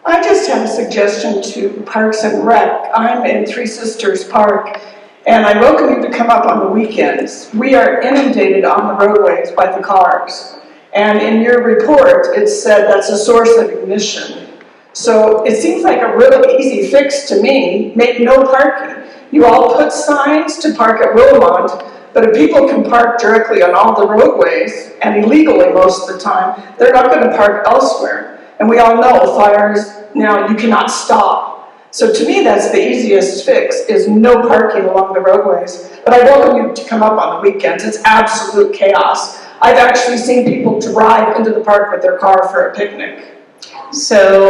I just have a suggestion to Parks and Rec. I'm in Three Sisters Park, and I welcome you to come up on the weekends. We are inundated on the roadways by the cars. And in your report, it said that's a source of ignition. So it seems like a really easy fix to me. Make no parking. You all put signs to park at Wilmont, but if people can park directly on all the roadways, and illegally most of the time, they're not going to park elsewhere. And we all know fires, now you cannot stop. So to me, that's the easiest fix, is no parking along the roadways. But I welcome you to come up on the weekends. It's absolute chaos. I've actually seen people drive into the park with their car for a picnic. So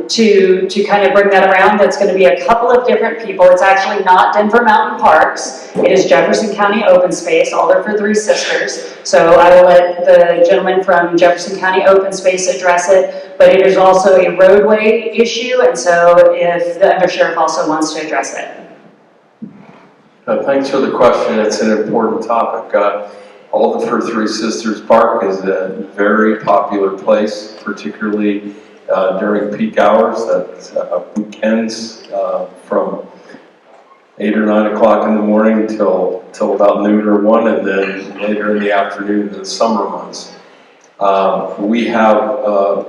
to kind of bring that around, that's going to be a couple of different people. It's actually not Denver Mountain Parks. It is Jefferson County Open Space, all are for Three Sisters. So I will let the gentleman from Jefferson County Open Space address it, but it is also a roadway issue, and so if the undersheriff also wants to address it. Thanks for the question. It's an important topic. All for Three Sisters Park is a very popular place, particularly during peak hours. That's weekends from 8 or 9 o'clock in the morning till about noon or 1, and then later in the afternoon in the summer months. We have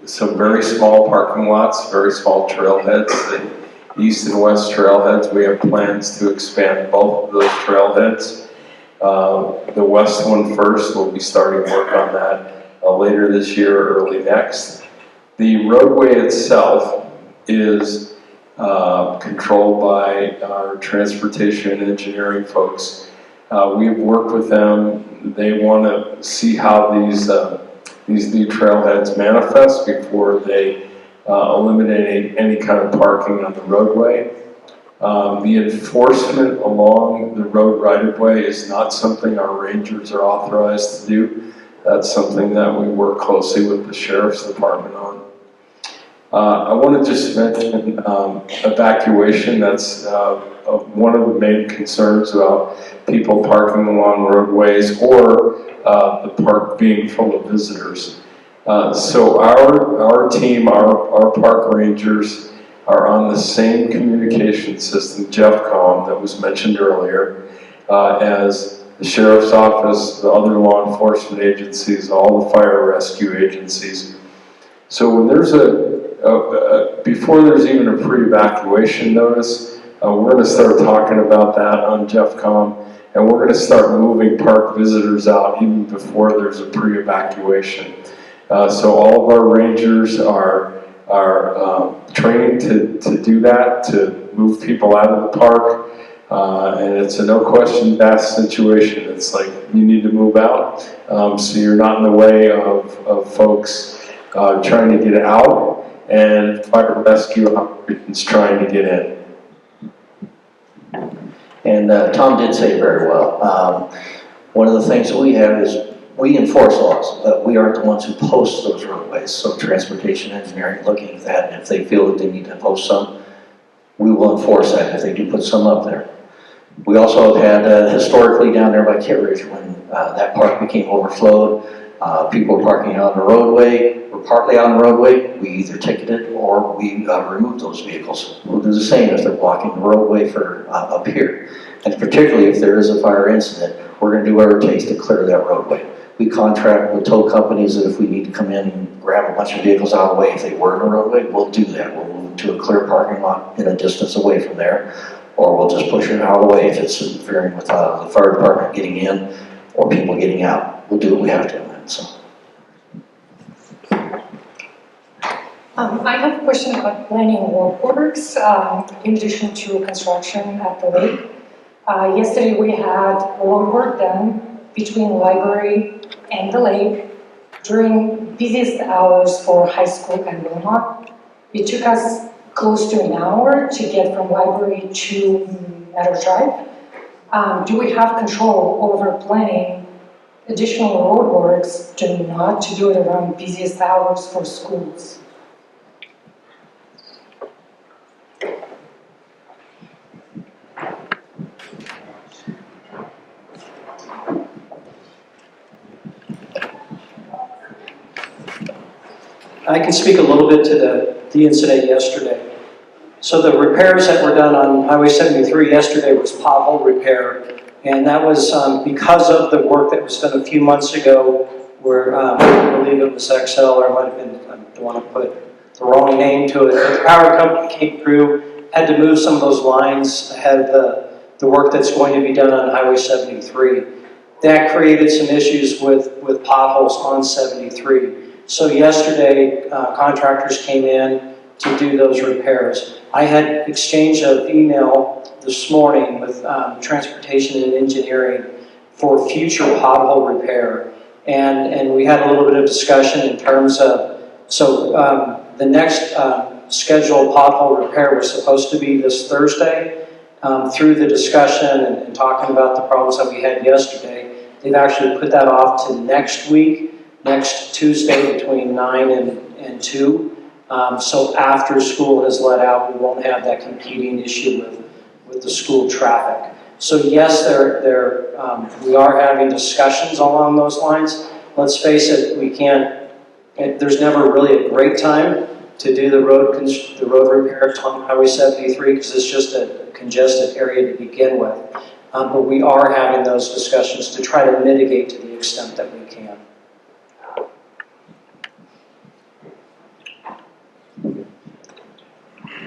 some very small parking lots, very small trailheads, the east and west trailheads. We have plans to expand both of those trailheads. The west one first, we'll be starting work on that later this year or early next. The roadway itself is controlled by our transportation and engineering folks. We've worked with them. They want to see how these new trailheads manifest before they eliminate any kind of parking on the roadway. The enforcement along the road right-of-way is not something our rangers are authorized to do. That's something that we work closely with the Sheriff's Department on. I want to just mention evacuation. That's one of the main concerns about people parking along roadways or the park being full of visitors. So our team, our park rangers, are on the same communication system, JeffCom, that was mentioned earlier, as the Sheriff's Office, the other law enforcement agencies, all the fire rescue agencies. So when there's before there's even a pre-evacuation notice, we're going to start talking about that on JeffCom, and we're going to start moving park visitors out even before there's a pre-evacuation. So all of our rangers are trained to do that, to move people out of the park, and it's a no questions asked situation. It's like you need to move out, so you're not in the way of folks trying to get out and fire rescue operations trying to get in. And Tom did say it very well. One of the things that we have is we enforce laws. We aren't the ones who post those roadways. So transportation engineering looking at that, and if they feel that they need to post some, we will enforce that if they do put some up there. We also have had historically down there by Kit Ridge when that park became overflowed, people were parking on the roadway, or partly on the roadway. We either ticketed or we removed those vehicles. We'll do the same if they're blocking the roadway for up here. And particularly if there is a fire incident, we're going to do whatever it takes to clear that roadway. We contract with tow companies that if we need to come in and grab a bunch of vehicles out of the way, if they were in the roadway, we'll do that. We'll move them to a clear parking lot in a distance away from there, or we'll just push it out of the way if it's interfering with the fire department getting in or people getting out. We'll do what we have to on that. So. I have a question about planning works in addition to construction at the lake. Yesterday we had road work done between the library and the lake during busiest hours for high school and Wilmot. It took us close to an hour to get from library to Meadow Drive. Do we have control over planning additional road works to not to do it around busiest hours for schools? I can speak a little bit to the incident yesterday. So the repairs that were done on Highway 73 yesterday was pothole repair. And that was because of the work that was done a few months ago where I believe it was XCel, or it might have been, I don't want to put the wrong name to it. But the power company came through, had to move some of those lines ahead of the work that's going to be done on Highway 73. That created some issues with potholes on 73. So yesterday, contractors came in to do those repairs. I had exchange of email this morning with transportation and engineering for future pothole repair. And we had a little bit of discussion in terms of, the next scheduled pothole repair was supposed to be this Thursday. Through the discussion and talking about the problems that we had yesterday, they've actually put that off to next week, next Tuesday between 9 and 2. So after school has let out, we won't have that competing issue with the school traffic. So yes, we are having discussions along those lines. Let's face it, there's never really a great time to do the road repair on Highway 73 because it's just a congested area to begin with. But we are having those discussions to try to mitigate to the extent that we can.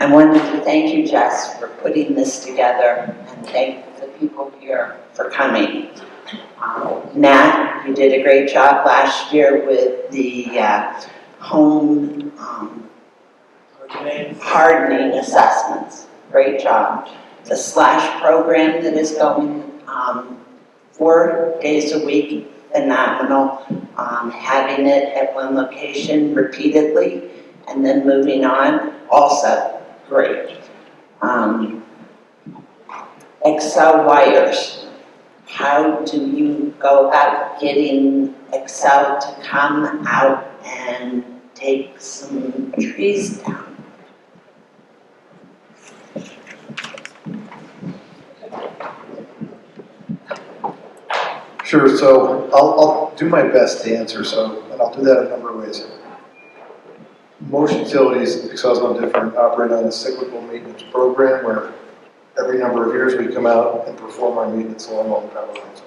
I wanted to thank you, Jess, for putting this together and thank the people here for coming. Nat, you did a great job last year with the home hardening assessments. Great job. The slash program that is going 4 days a week, phenomenal. Having it at one location repeatedly and then moving on, also great. XCel wires. How do you go about getting XCel to come out and take some trees down? Sure, so I'll do my best to answer, and I'll do that a number of ways. Most utilities, XCel's no different, operate on a cyclical maintenance program where every number of years we come out and perform our maintenance along all the power lines.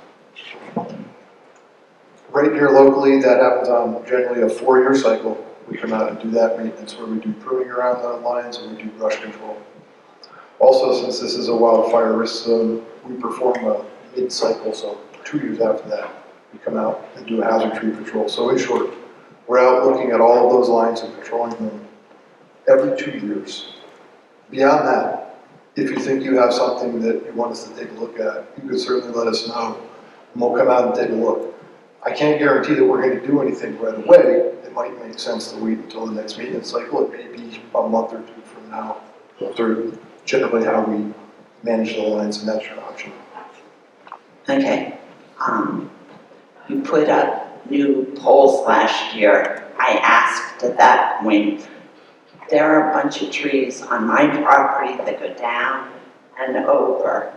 Right here locally, that happens on generally a 4-year cycle. We come out and do that maintenance where we do pruning around the lines and we do brush control. Also, since this is a wildfire risk zone, we perform a mid-cycle, so 2 years after that, we come out and do a hazard tree patrol. So in short, we're out looking at all of those lines and patrolling them every 2 years. Beyond that, if you think you have something that you want us to take a look at, you can certainly let us know, and we'll come out and take a look. I can't guarantee that we're going to do anything right away. It might make sense to wait until the next maintenance cycle. It may be a month or 2 from now. Those are generally how we manage the lines, and that's your option. Okay. You put up new poles last year. I asked at that point, there are a bunch of trees on my property that go down and over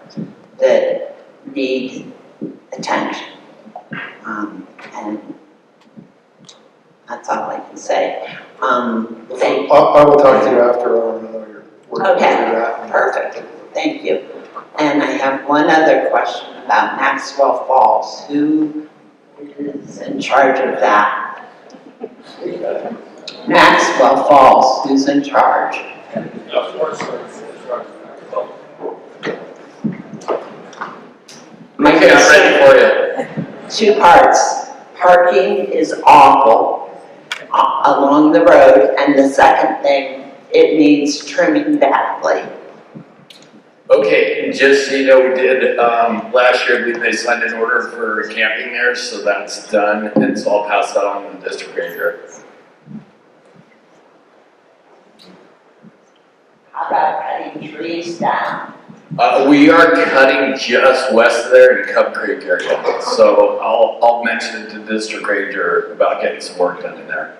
that need attention. And that's all I can say. I will talk to you after I know you're working Okay, through that. perfect. Thank you. And I have one other question about Maxwell Falls. Who is in charge of that? Maxwell Falls, who's in charge? I'm ready for you. 2 parts. Parking is awful along the road, and the second thing, it needs trimming badly. Okay, and just so you know, we did, last year, I believe they signed an order for camping there, so that's done, and so I'll pass that on to the district ranger. How about cutting trees down? We are cutting just west of there in Cub Creek area, so I'll mention it to the district ranger about getting some work done in there.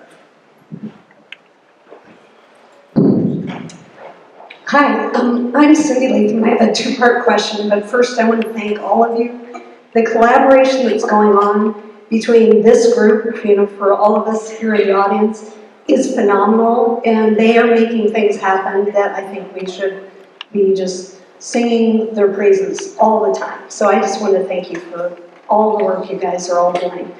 Hi, I'm Cindy Latham. I have a 2-part question, but first I want to thank all of you. The collaboration that's going on between this group, for all of us here in the audience, is phenomenal, and they are making things happen that I think we should be just singing their praises all the time. So I just want to thank you for all the work you guys are all doing.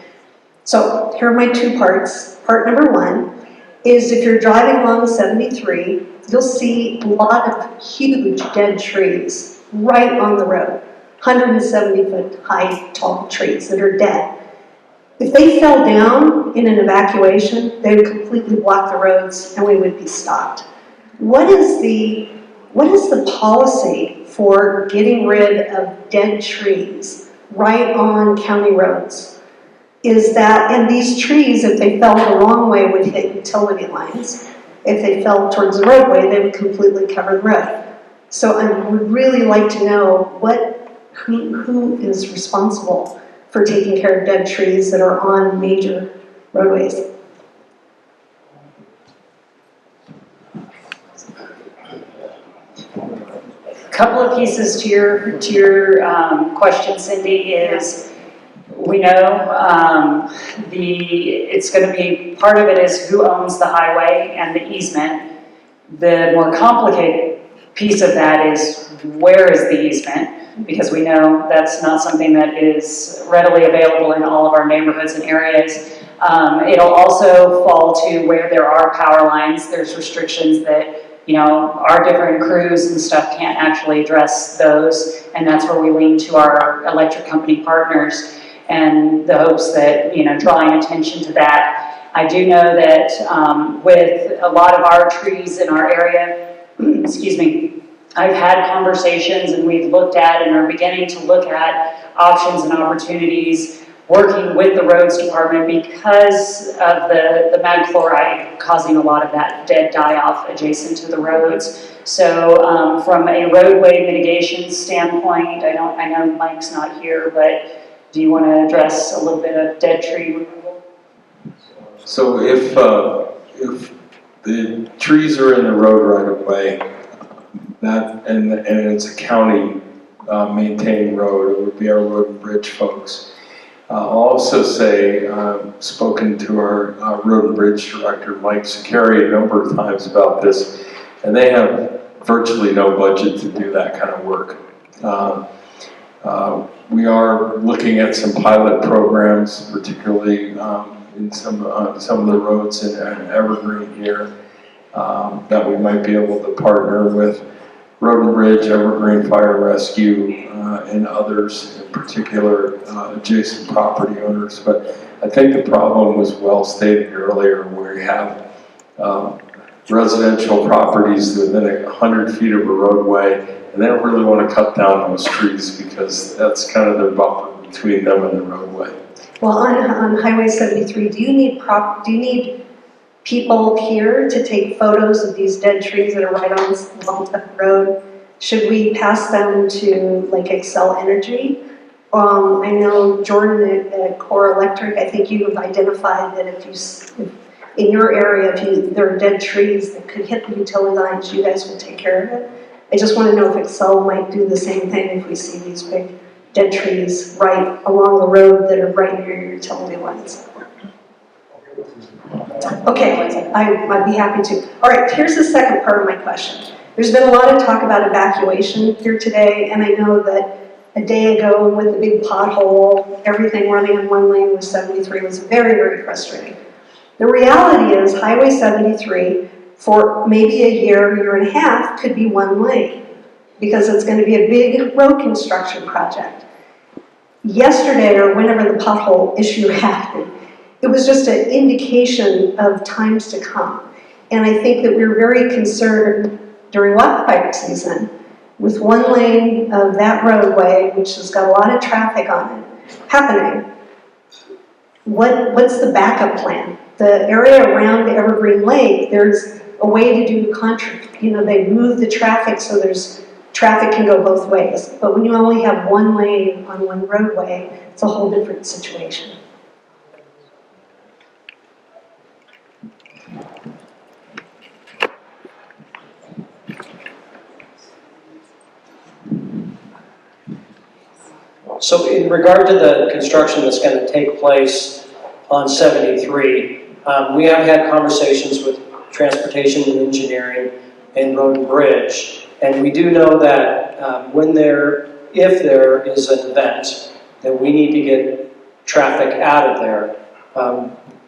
So here are my two parts. Part number one is if you're driving along 73, you'll see a lot of huge dead trees right on the road. 170-foot high, tall trees that are dead. If they fell down in an evacuation, they would completely block the roads and we would be stopped. What is the policy for getting rid of dead trees right on county roads? Is that, and these trees, if they fell the wrong way, would hit utility lines. If they fell towards the roadway, they would completely cover the road. So I would really like to know who is responsible for taking care of dead trees that are on major roadways. A couple of pieces to your question, Cindy, is we know it's going to be, part of it is who owns the highway and the easement. The more complicated piece of that is where is the easement, because we know that's not something that is readily available in all of our neighborhoods and areas. It'll also fall to where there are power lines. There's restrictions that, our different crews and stuff can't actually address those, and that's where we lean to our electric company partners and the hopes that, drawing attention to that. I do know that with a lot of our trees in our area, excuse me, I've had conversations and we've looked at and are beginning to look at options and opportunities working with the roads department because of the mag chloride causing a lot of that dead die-off adjacent to the roads. So from a roadway mitigation standpoint, I know Mike's not here, but do you want to address a little bit of dead tree removal? So if the trees are in the road right of way, and it's a county maintained road, it would be our road and bridge folks. I'll also say, spoken to our road and bridge director, Mike Sicari, a number of times about this, and they have virtually no budget to do that kind of work. We are looking at some pilot programs, particularly in some of the roads in Evergreen here, that we might be able to partner with Road and Bridge, Evergreen Fire Rescue, and others, in particular adjacent property owners. But I think the problem was well stated earlier, where you have residential properties within 100 feet of a roadway, and they don't really want to cut down those trees because that's kind of their buffer between them and the roadway. Well, on Highway 73, do you need people here to take photos of these dead trees that are right on the road? Should we pass them to like XCel Energy? I know Jordan at Core Electric, I think you have identified that if in your area, if there are dead trees that could hit the utility lines, you guys will take care of it. I just want to know if XCel might do the same thing if we see these big dead trees right along the road that are right near your utility lines. Okay, I'd be happy to. All right, here's the second part of my question. There's been a lot of talk about evacuation here today, and I know that a day ago with the big pothole, everything running in one lane with 73 was very, very frustrating. The reality is Highway 73, for maybe a year and a half, could be one lane because it's going to be a big road construction project. Yesterday, or whenever the pothole issue happened, it was just an indication of times to come. And I think that we're very concerned during wildfire season with one lane of that roadway, which has got a lot of traffic on it, happening. What's the backup plan? The area around Evergreen Lake, there's a way to do they move the traffic so traffic can go both ways. But when you only have one lane on one roadway, it's a whole different situation. So in regard to the construction that's going to take place on 73, We have had conversations with transportation and engineering and road and bridge, and we do know that if there is an event, that we need to get traffic out of there.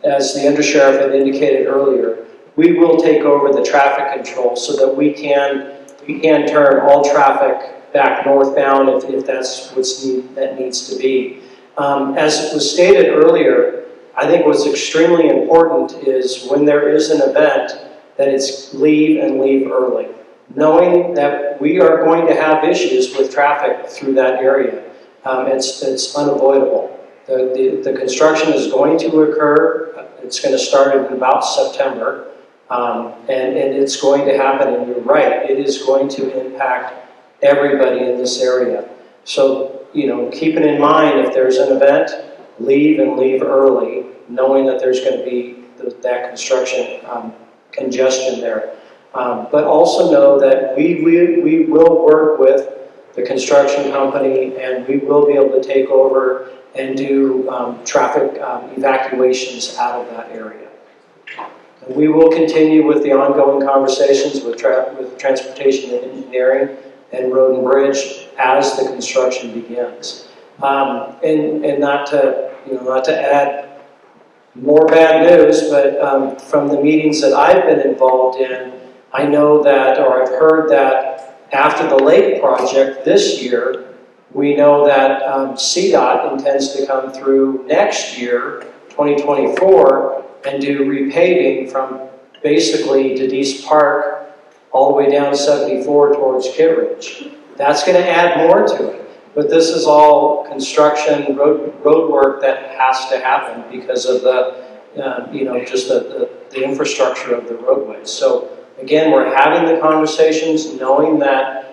As the undersheriff had indicated earlier, we will take over the traffic control so that we can turn all traffic back northbound if that's that needs to be. As was stated earlier, I think what's extremely important is when there is an event that it's leave and leave early, knowing that we are going to have issues with traffic through that area. It's unavoidable. The construction is going to occur. It's going to start in about September, and it's going to happen, and you're right, it is going to impact everybody in this area. So, keeping in mind, if there's an event, leave and leave early, knowing that there's going to be that construction congestion there. But also know that we will work with the construction company, and we will be able to take over and do traffic evacuations out of that area. And we will continue with the ongoing conversations with transportation and engineering and road and bridge as the construction begins. And not to add more bad news, but from the meetings that I've been involved in, I know that, or I've heard that after the lake project this year, we know that CDOT intends to come through next year, 2024, and do repaving from basically Dedees Park all the way down 74 towards Kittredge. That's going to add more to it. But this is all construction, road work that has to happen because of just the infrastructure of the roadways. So again, we're having the conversations knowing that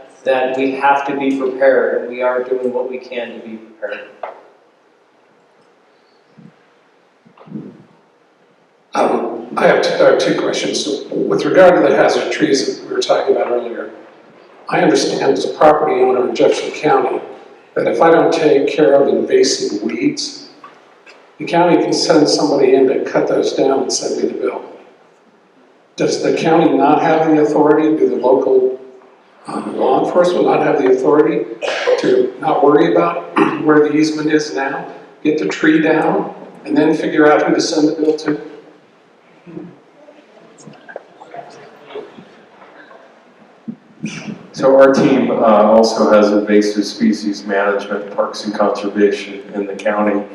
we have to be prepared, and we are doing what we can to be prepared. I have two questions. With regard to the hazard trees that we were talking about earlier, I understand as a property owner in Jefferson County that if I don't take care of invasive weeds, the county can send somebody in to cut those down and send me the bill. Does the county not have the authority? Do the local law enforcement not have the authority to not worry about where the easement is now, get the tree down, and then figure out who to send the bill to? So our team also has invasive species management, parks and conservation in the county.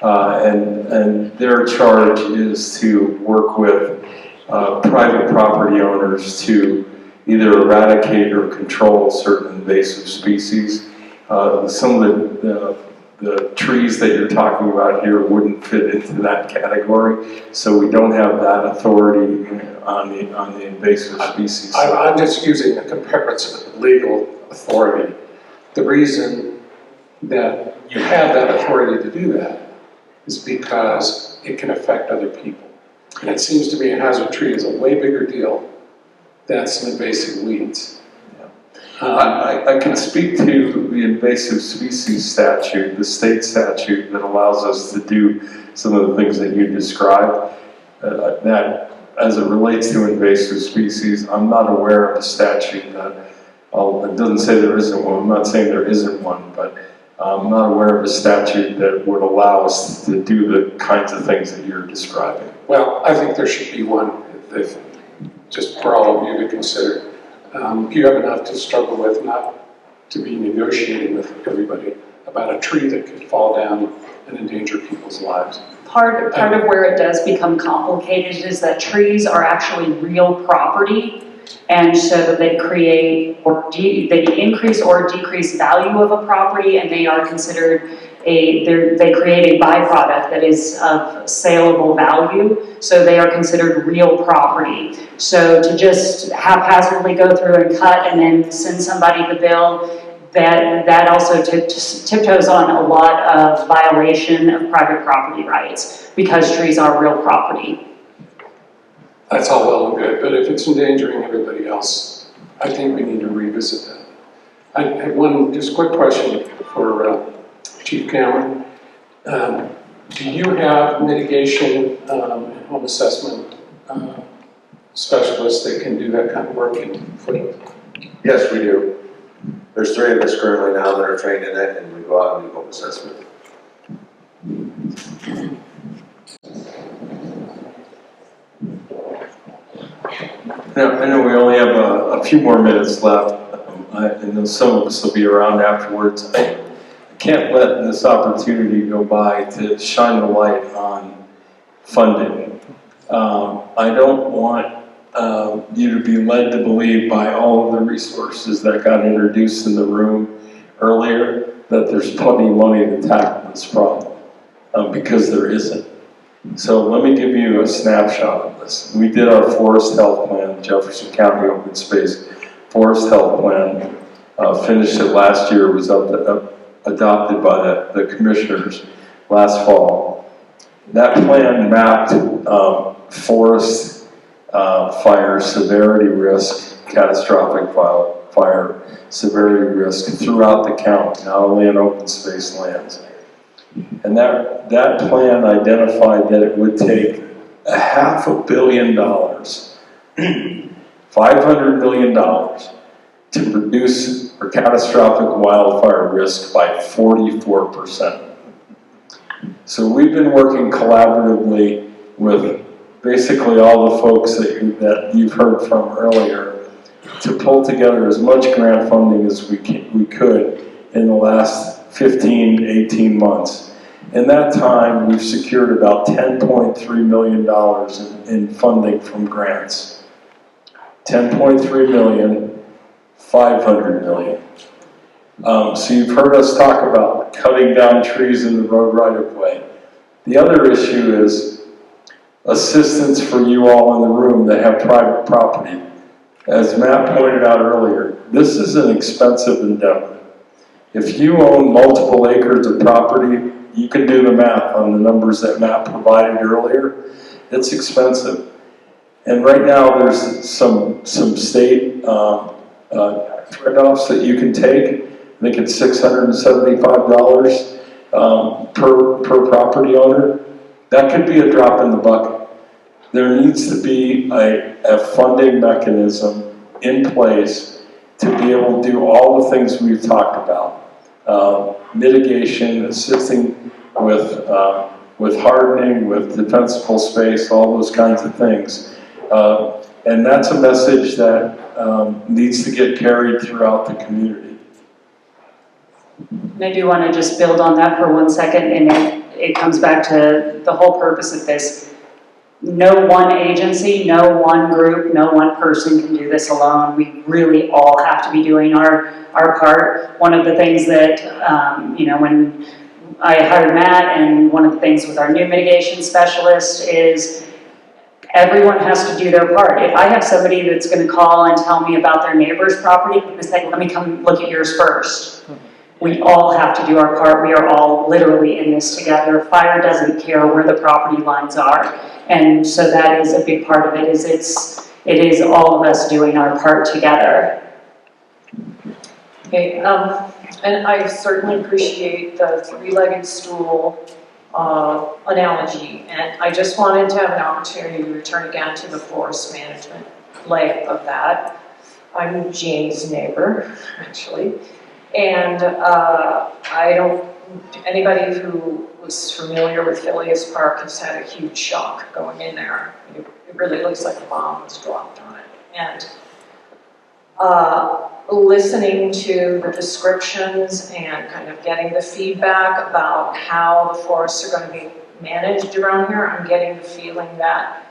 And their charge is to work with private property owners to either eradicate or control certain invasive species. Some of the trees that you're talking about here wouldn't fit into that category, so we don't have that authority on the invasive species. I'm just using a comparison of legal authority. The reason that you have that authority to do that is because it can affect other people. And it seems to me a hazard tree is a way bigger deal than some invasive weeds. I can speak to the invasive species statute, the state statute that allows us to do some of the things that you described. That, as it relates to invasive species, I'm not aware of a statute that, it doesn't say there isn't one, I'm not saying there isn't one, but I'm not aware of a statute that would allow us to do the kinds of things that you're describing. Well, I think there should be one, just for all of you to consider. You have enough to struggle with, not to be negotiating with everybody about a tree that could fall down and endanger people's lives. Part of where it does become complicated is that trees are actually real property, and so they create they increase or decrease value of a property, and they are considered they create a byproduct that is of saleable value, so they are considered real property. So to just haphazardly go through and cut and then send somebody the bill, that also tiptoes on a lot of violation of private property rights, because trees are real property. That's all well and good, but if it's endangering everybody else, I think we need to revisit that. I have one just quick question for Chief Cameron. Do you have mitigation and home assessment specialists that can do that kind of work in Foothills? Yes, we do. There's 3 of us currently now that are trained in it, and we go out and do home assessment. Now, I know we only have a few more minutes left, and then some of us will be around afterwards. I can't let this opportunity go by to shine the light on funding. I don't want you to be led to believe by all of the resources that got introduced in the room earlier that there's plenty of money to tackle this problem, because there isn't. So let me give you a snapshot of this. We did our forest health plan, Jefferson County Open Space Forest Health Plan, finished it last year, was adopted by the commissioners last fall. That plan mapped forest fire severity risk, catastrophic fire severity risk throughout the county, not only in open space lands. And that plan identified that it would take $500 million, $500 million to reduce our catastrophic wildfire risk by 44%. So we've been working collaboratively with basically all the folks that you've heard from earlier to pull together as much grant funding as we could in the last 15, 18 months. In that time, we've secured about $10.3 million in funding from grants. 10.3 million, 500 million. So you've heard us talk about cutting down trees in the road right-of-way. The other issue is assistance for you all in the room that have private property. As Matt pointed out earlier, this is an expensive endeavor. If you own multiple acres of property, you can do the math on the numbers that Matt provided earlier. It's expensive. And right now there's some state trade-offs that you can take. I think it's $675 per property owner. That could be a drop in the bucket. There needs to be a funding mechanism in place to be able to do all the things we've talked about. Mitigation, assisting with hardening, with defensible space, all those kinds of things. And that's a message that needs to get carried throughout the community. And I do want to just build on that for 1 second, and it comes back to the whole purpose of this. No one agency, no one group, no one person can do this alone. We really all have to be doing our part. One of the things that, when I hired Matt, and one of the things with our new mitigation specialist is everyone has to do their part. If I have somebody that's going to call and tell me about their neighbor's property, I'm going to say, let me come look at yours first. We all have to do our part. We are all literally in this together. Fire doesn't care where the property lines are. And so that is a big part of it, it is all of us doing our part together. Okay, and I certainly appreciate the three-legged stool analogy, and I just wanted to have an opportunity to return again to the forest management leg of that. I'm Jane's neighbor, actually, and anybody who was familiar with Phileas Park has had a huge shock going in there. It really looks like a bomb was dropped on it. And listening to the descriptions and kind of getting the feedback about how the forests are going to be managed around here, I'm getting the feeling that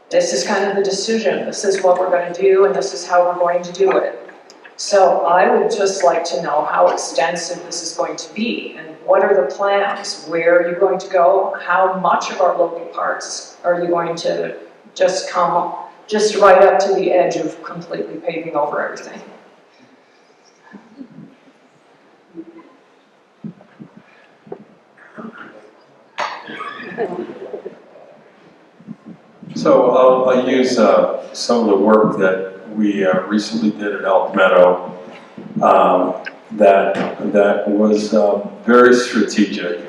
this is kind of the decision. This is what we're going to do, and this is how we're going to do it. So I would just like to know how extensive this is going to be, and what are the plans? Where are you going to go? How much of our local parks are you going to just come just right up to the edge of completely paving over everything? So I'll use some of the work that we recently did at Elk Meadow that was very strategic.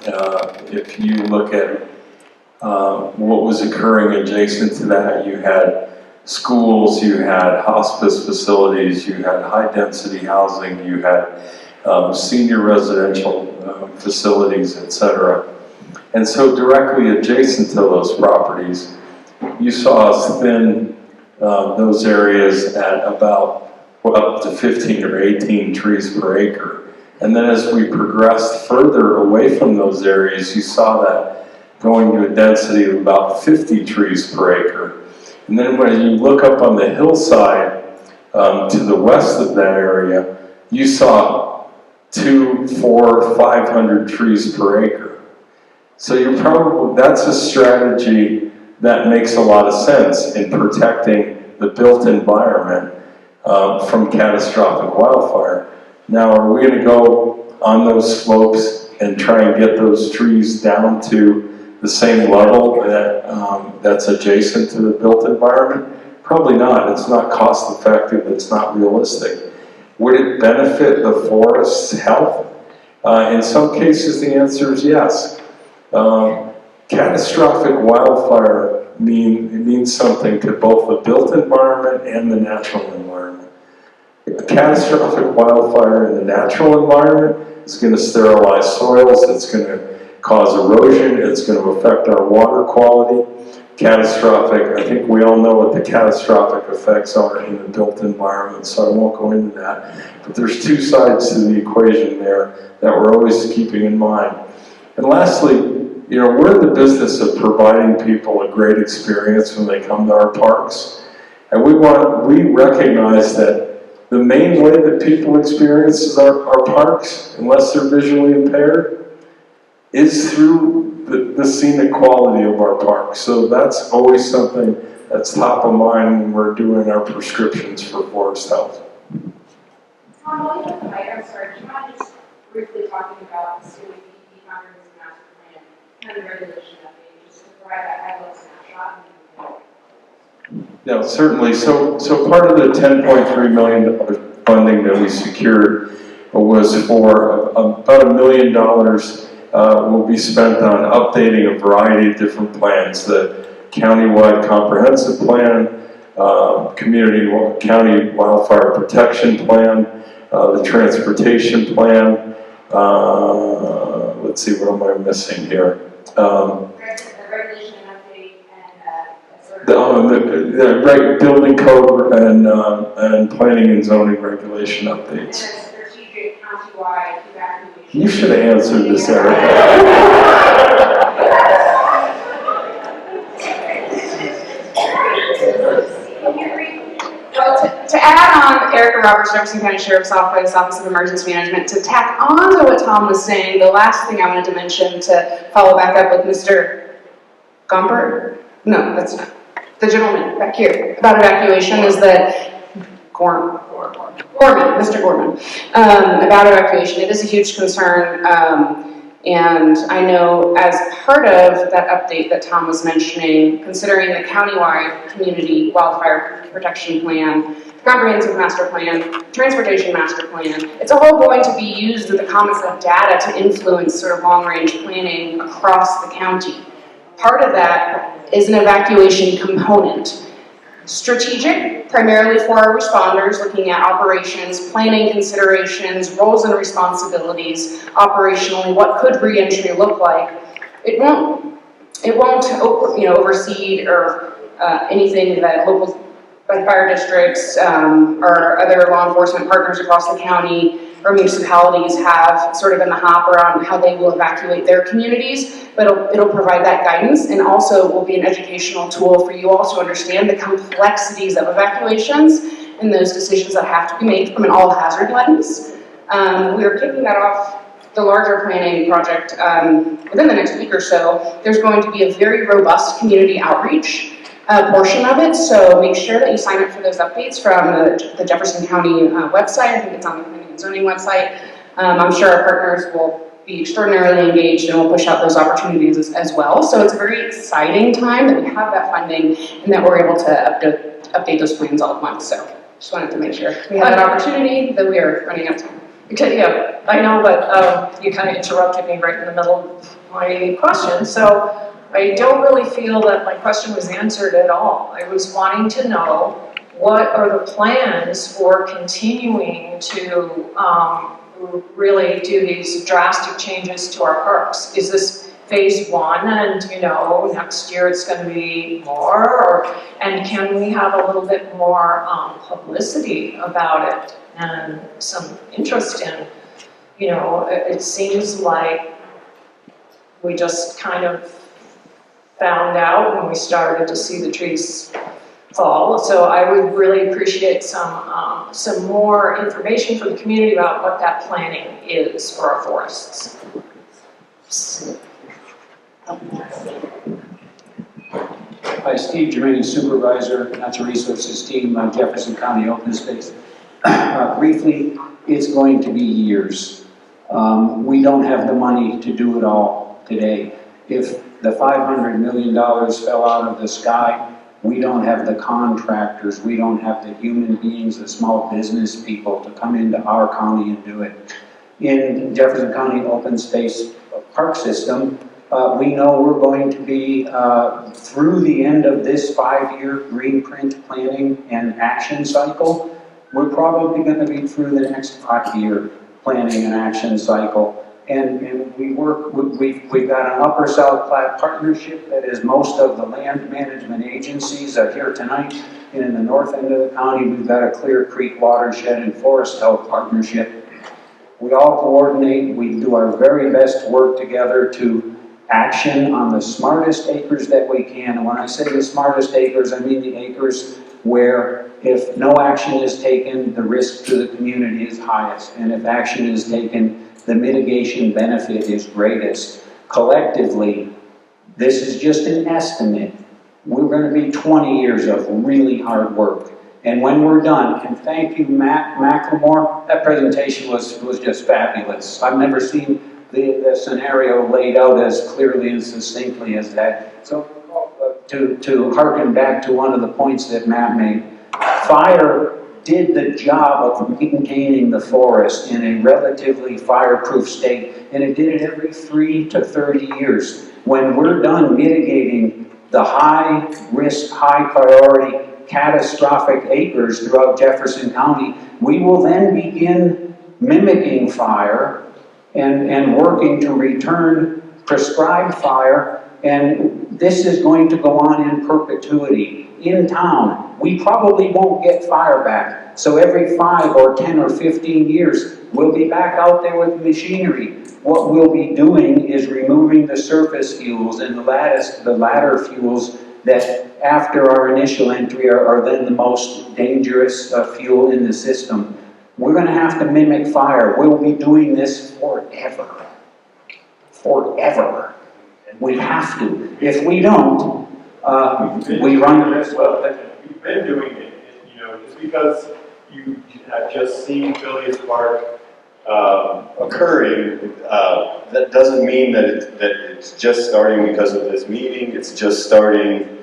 If you look at what was occurring adjacent to that, you had schools, you had hospice facilities, you had high-density housing, you had senior residential facilities, etc. And so directly adjacent to those properties, you saw us thin those areas at about up to 15 or 18 trees per acre. And then as we progressed further away from those areas, you saw that going to a density of about 50 trees per acre. And then when you look up on the hillside to the west of that area, you saw 200, 400, 500 trees per acre. So that's a strategy that makes a lot of sense in protecting the built environment from catastrophic wildfire. Now, are we going to go on those slopes and try and get those trees down to the same level that's adjacent to the built environment? Probably not. It's not cost effective. It's not realistic. Would it benefit the forest's health? In some cases, the answer is yes. Catastrophic wildfire means something to both the built environment and the natural environment. A catastrophic wildfire in the natural environment is going to sterilize soils, it's going to cause erosion, it's going to affect our water quality. Catastrophic, I think we all know what the catastrophic effects are in the built environment, so I won't go into that. But there's two sides to the equation there that we're always keeping in mind. And lastly, we're in the business of providing people a great experience when they come to our parks. And we recognize that the main way that people experience our parks, unless they're visually impaired, is through the scenic quality of our parks. So that's always something that's top of mind when we're doing our prescriptions for forest health. Tom, while you're on the mic, I'm sorry, do you mind just briefly talking about the COEP comprehensive master plan and the regulation update, just to provide that high-level snapshot? No, certainly. So part of the $10.3 million funding that we secured was for about $1 million will be spent on updating a variety of different plans. The countywide comprehensive plan, county wildfire protection plan, the transportation plan. Let's see, what am I missing here? The building code and planning and zoning regulation updates. Strategic countywide evacuation. You should have answered this, Erica. Well, to add on Erica Roberts, Jefferson County Sheriff's Office, Office of Emergency Management, to tack on to what Tom was saying, the last thing I wanted to mention to follow back up with Mr. Gomper? No, that's not. The gentleman back here about evacuation is that Gorman, Mr. Gorman, about evacuation. It is a huge concern, and I know as part of that update that Tom was mentioning, considering the countywide community wildfire protection plan, comprehensive master plan, transportation master plan, it's all going to be used with the common set of data to influence sort of long-range planning across the county. Part of that is an evacuation component. Strategic, primarily for our responders, looking at operations, planning considerations, roles and responsibilities, operationally, what could re-entry look like. It won't oversee or anything that local like fire districts or other law enforcement partners across the county or municipalities have sort of in the hop around how they will evacuate their communities, but it'll provide that guidance, and also will be an educational tool for you all to understand the complexities of evacuations and those decisions that have to be made from an all-hazard lens. We are kicking that off, the larger planning project, within the next week or so. There's going to be a very robust community outreach portion of it, so make sure that you sign up for those updates from the Jefferson County website. I think it's on the planning and zoning website. I'm sure our partners will be extraordinarily engaged and will push out those opportunities as well. So it's a very exciting time that we have that funding and that we're able to update those plans all at once. So just wanted to make sure we have that opportunity, that we are running out of time. Yeah, I know, but you kind of interrupted me right in the middle of my question. So I don't really feel that my question was answered at all. I was wanting to know what are the plans for continuing to really do these drastic changes to our parks? Is this phase one and, next year it's going to be more? And can we have a little bit more publicity about it and some interest in, it seems like we just kind of found out when we started to see the trees fall. So I would really appreciate some more information from the community about what that planning is for our forests. Hi, Steve Germain, Supervisor, Natural Resources Team, Jefferson County Open Space. Briefly, it's going to be years. We don't have the money to do it all today. If the $500 million fell out of the sky, we don't have the contractors, we don't have the human beings, the small business people to come into our county and do it. In Jefferson County Open Space Park System, we know we're going to be through the end of this 5-year green print planning and action cycle. We're probably going to be through the next 5-year planning and action cycle. And we've got an Upper South Platte partnership that is most of the land management agencies are here tonight. And in the north end of the county, we've got a Clear Creek Watershed and Forest Health partnership. We all coordinate, we do our very best to work together to action on the smartest acres that we can. And when I say the smartest acres, I mean the acres where if no action is taken, the risk to the community is highest. And if action is taken, the mitigation benefit is greatest. Collectively, this is just an estimate. We're going to be 20 years of really hard work. And when we're done, and thank you, McLemore, that presentation was just fabulous. I've never seen the scenario laid out as clearly and succinctly as that. So to harken back to one of the points that Matt made, fire did the job of maintaining the forest in a relatively fireproof state, and it did it every 3 to 30 years. When we're done mitigating the high risk, high priority, catastrophic acres throughout Jefferson County, we will then begin mimicking fire and working to return prescribed fire, and this is going to go on in perpetuity. In town, we probably won't get fire back. So every 5 or 10 or 15 years, we'll be back out there with machinery. What we'll be doing is removing the surface fuels and the ladder fuels that after our initial entry are then the most dangerous fuel in the system. We're going to have to mimic fire. We'll be doing this forever. Forever. We have to. If we don't, we run the risk. You've been doing it, just because you have just seen Phileas Park occurring, that doesn't mean that it's just starting because of this meeting. It's just starting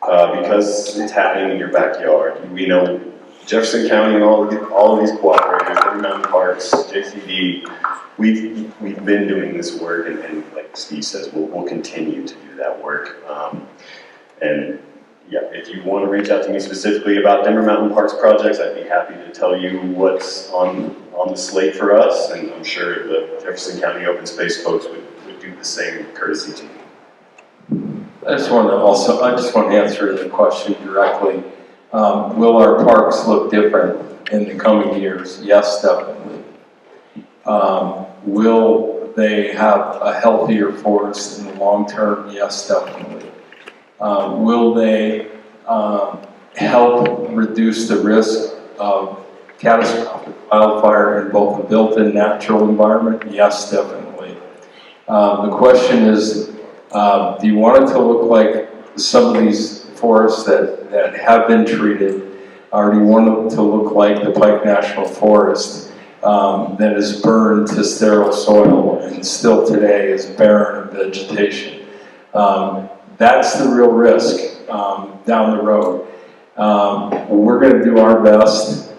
because it's happening in your backyard. We know Jefferson County and all of these cooperators, Evergreen Mountain Parks, JCD, we've been doing this work, and like Steve says, we'll continue to do that work. And yeah, if you want to reach out to me specifically about Denver Mountain Parks projects, I'd be happy to tell you what's on the slate for us, and I'm sure the Jefferson County Open Space folks would do the same courtesy to you. I just want to answer the question directly. Will our parks look different in the coming years? Yes, definitely. Will they have a healthier forest in the long term? Yes, definitely. Will they help reduce the risk of catastrophic wildfire in both the built and natural environment? Yes, definitely. The question is, do you want it to look like some of these forests that have been treated, or do you want it to look like the Pike National Forest that is burned to sterile soil and still today is barren of vegetation? That's the real risk down the road. We're going to do our best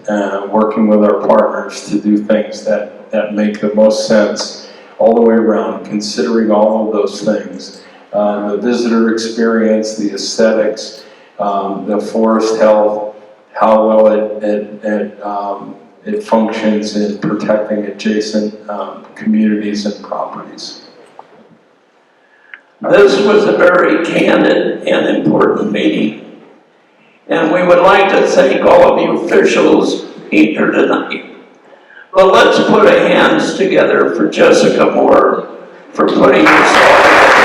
working with our partners to do things that make the most sense all the way around, considering all of those things. The visitor experience, the aesthetics, the forest health, how well it functions in protecting adjacent communities and properties. This was a very candid and important meeting, and we would like to thank all of you officials here tonight. But let's put our hands together for Jessica Moore for putting this all together.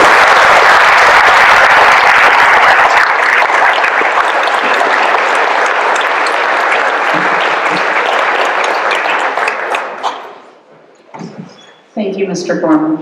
Thank you, Mr. Gorman.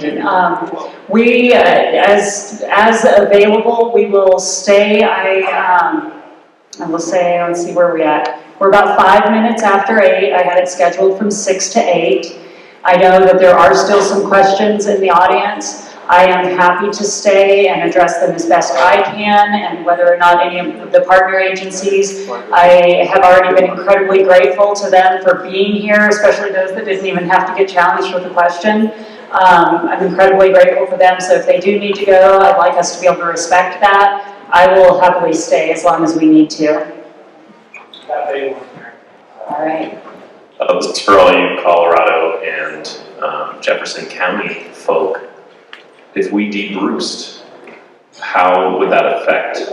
We, as available, we will stay. I will say, let's see where we're at. We're about 5 minutes after 8. I had it scheduled from 6 to 8. I know that there are still some questions in the audience. I am happy to stay and address them as best I can, and whether or not any of the partner agencies, I have already been incredibly grateful to them for being here, especially those that didn't even have to get challenged with a question. I'm incredibly grateful for them, so if they do need to go, I'd like us to be able to respect that. I will happily stay as long as we need to. All right. This is for all you Colorado and Jefferson County folk. If we debruced, how would that affect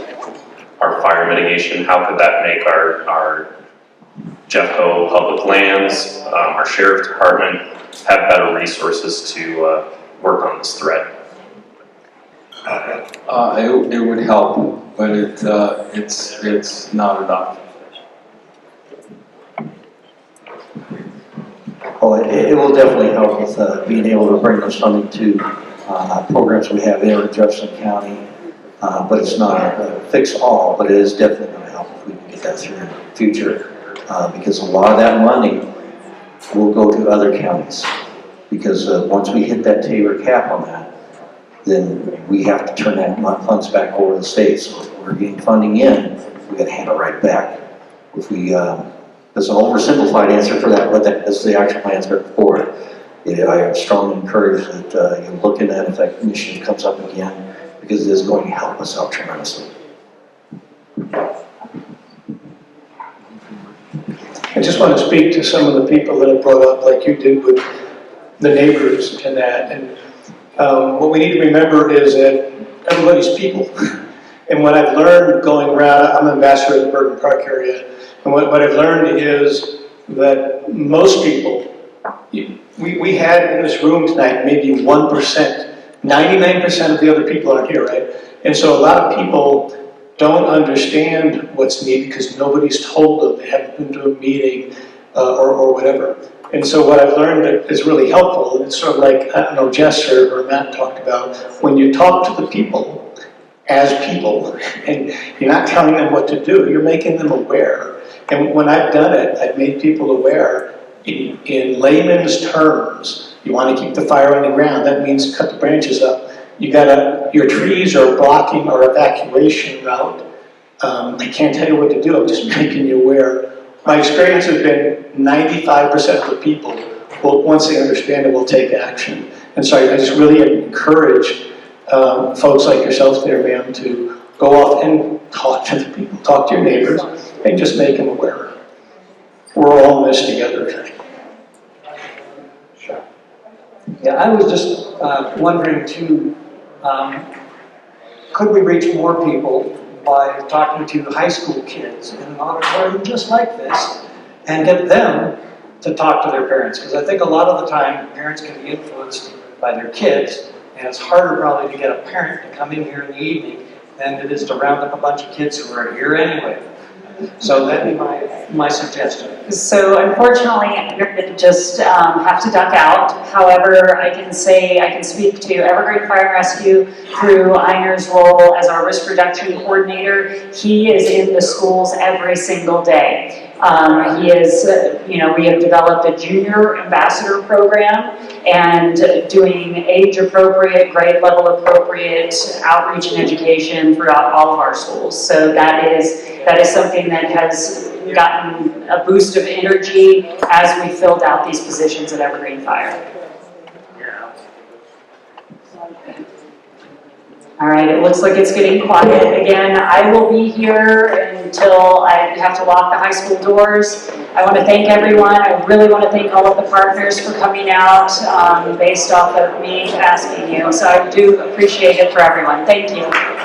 our fire mitigation? How could that make our Jeffco public lands, our sheriff's department have better resources to work on this threat? It would help, but it's not enough. Well, it will definitely help with being able to bring those funding to programs we have there in Jefferson County, but it's not a fix-all, but it is definitely going to help if we can get that through in the future, because a lot of that money will go to other counties, because once we hit that Tabor cap on that, then we have to turn that funds back over to the state. So if we're getting funding in, we got to hand it right back. If we, there's an oversimplified answer for that, but that is the actual answer for it. I strongly encourage that you look at that if that initiative comes up again, because it is going to help us out tremendously. I just want to speak to some of the people that have brought up, like you did with the neighbors and that. And what we need to remember is that everybody's people. And what I've learned going around, I'm an ambassador in the Bergen Park area, and what I've learned is that most people, we had in this room tonight maybe 1%. 99% of the other people aren't here, right? And so a lot of people don't understand what's needed because nobody's told them. They haven't been to a meeting or whatever. And so what I've learned is really helpful, and it's sort of like, I don't know, Jess or Matt talked about, when you talk to the people as people, and you're not telling them what to do, you're making them aware. And when I've done it, I've made people aware in layman's terms. You want to keep the fire on the ground, that means cut the branches up. Your trees are blocking our evacuation route. I can't tell you what to do, I'm just making you aware. My experience has been 95% of the people, once they understand it, will take action. And so I just really encourage folks like yourselves there, ma'am, to go off and talk to the people, talk to your neighbors, and just make them aware. We're all in this together. Yeah, I was just wondering too, could we reach more people by talking to high school kids in an auditorium just like this and get them to talk to their parents? Because I think a lot of the time parents can be influenced by their kids, and it's harder probably to get a parent to come in here in the evening than it is to round up a bunch of kids who are here anyway. So that'd be my suggestion. So unfortunately, you're going to just have to duck out. However, I can speak to Evergreen Fire and Rescue through Einer's role as our risk reduction coordinator. He is in the schools every single day. He is, we have developed a junior ambassador program and doing age-appropriate, grade level appropriate outreach and education throughout all of our schools. So that is something that has gotten a boost of energy as we filled out these positions at Evergreen Fire. All right, it looks like it's getting quiet again. I will be here until I have to lock the high school doors. I want to thank everyone. I really want to thank all of the partners for coming out based off of me asking you. So I do appreciate it for everyone. Thank you.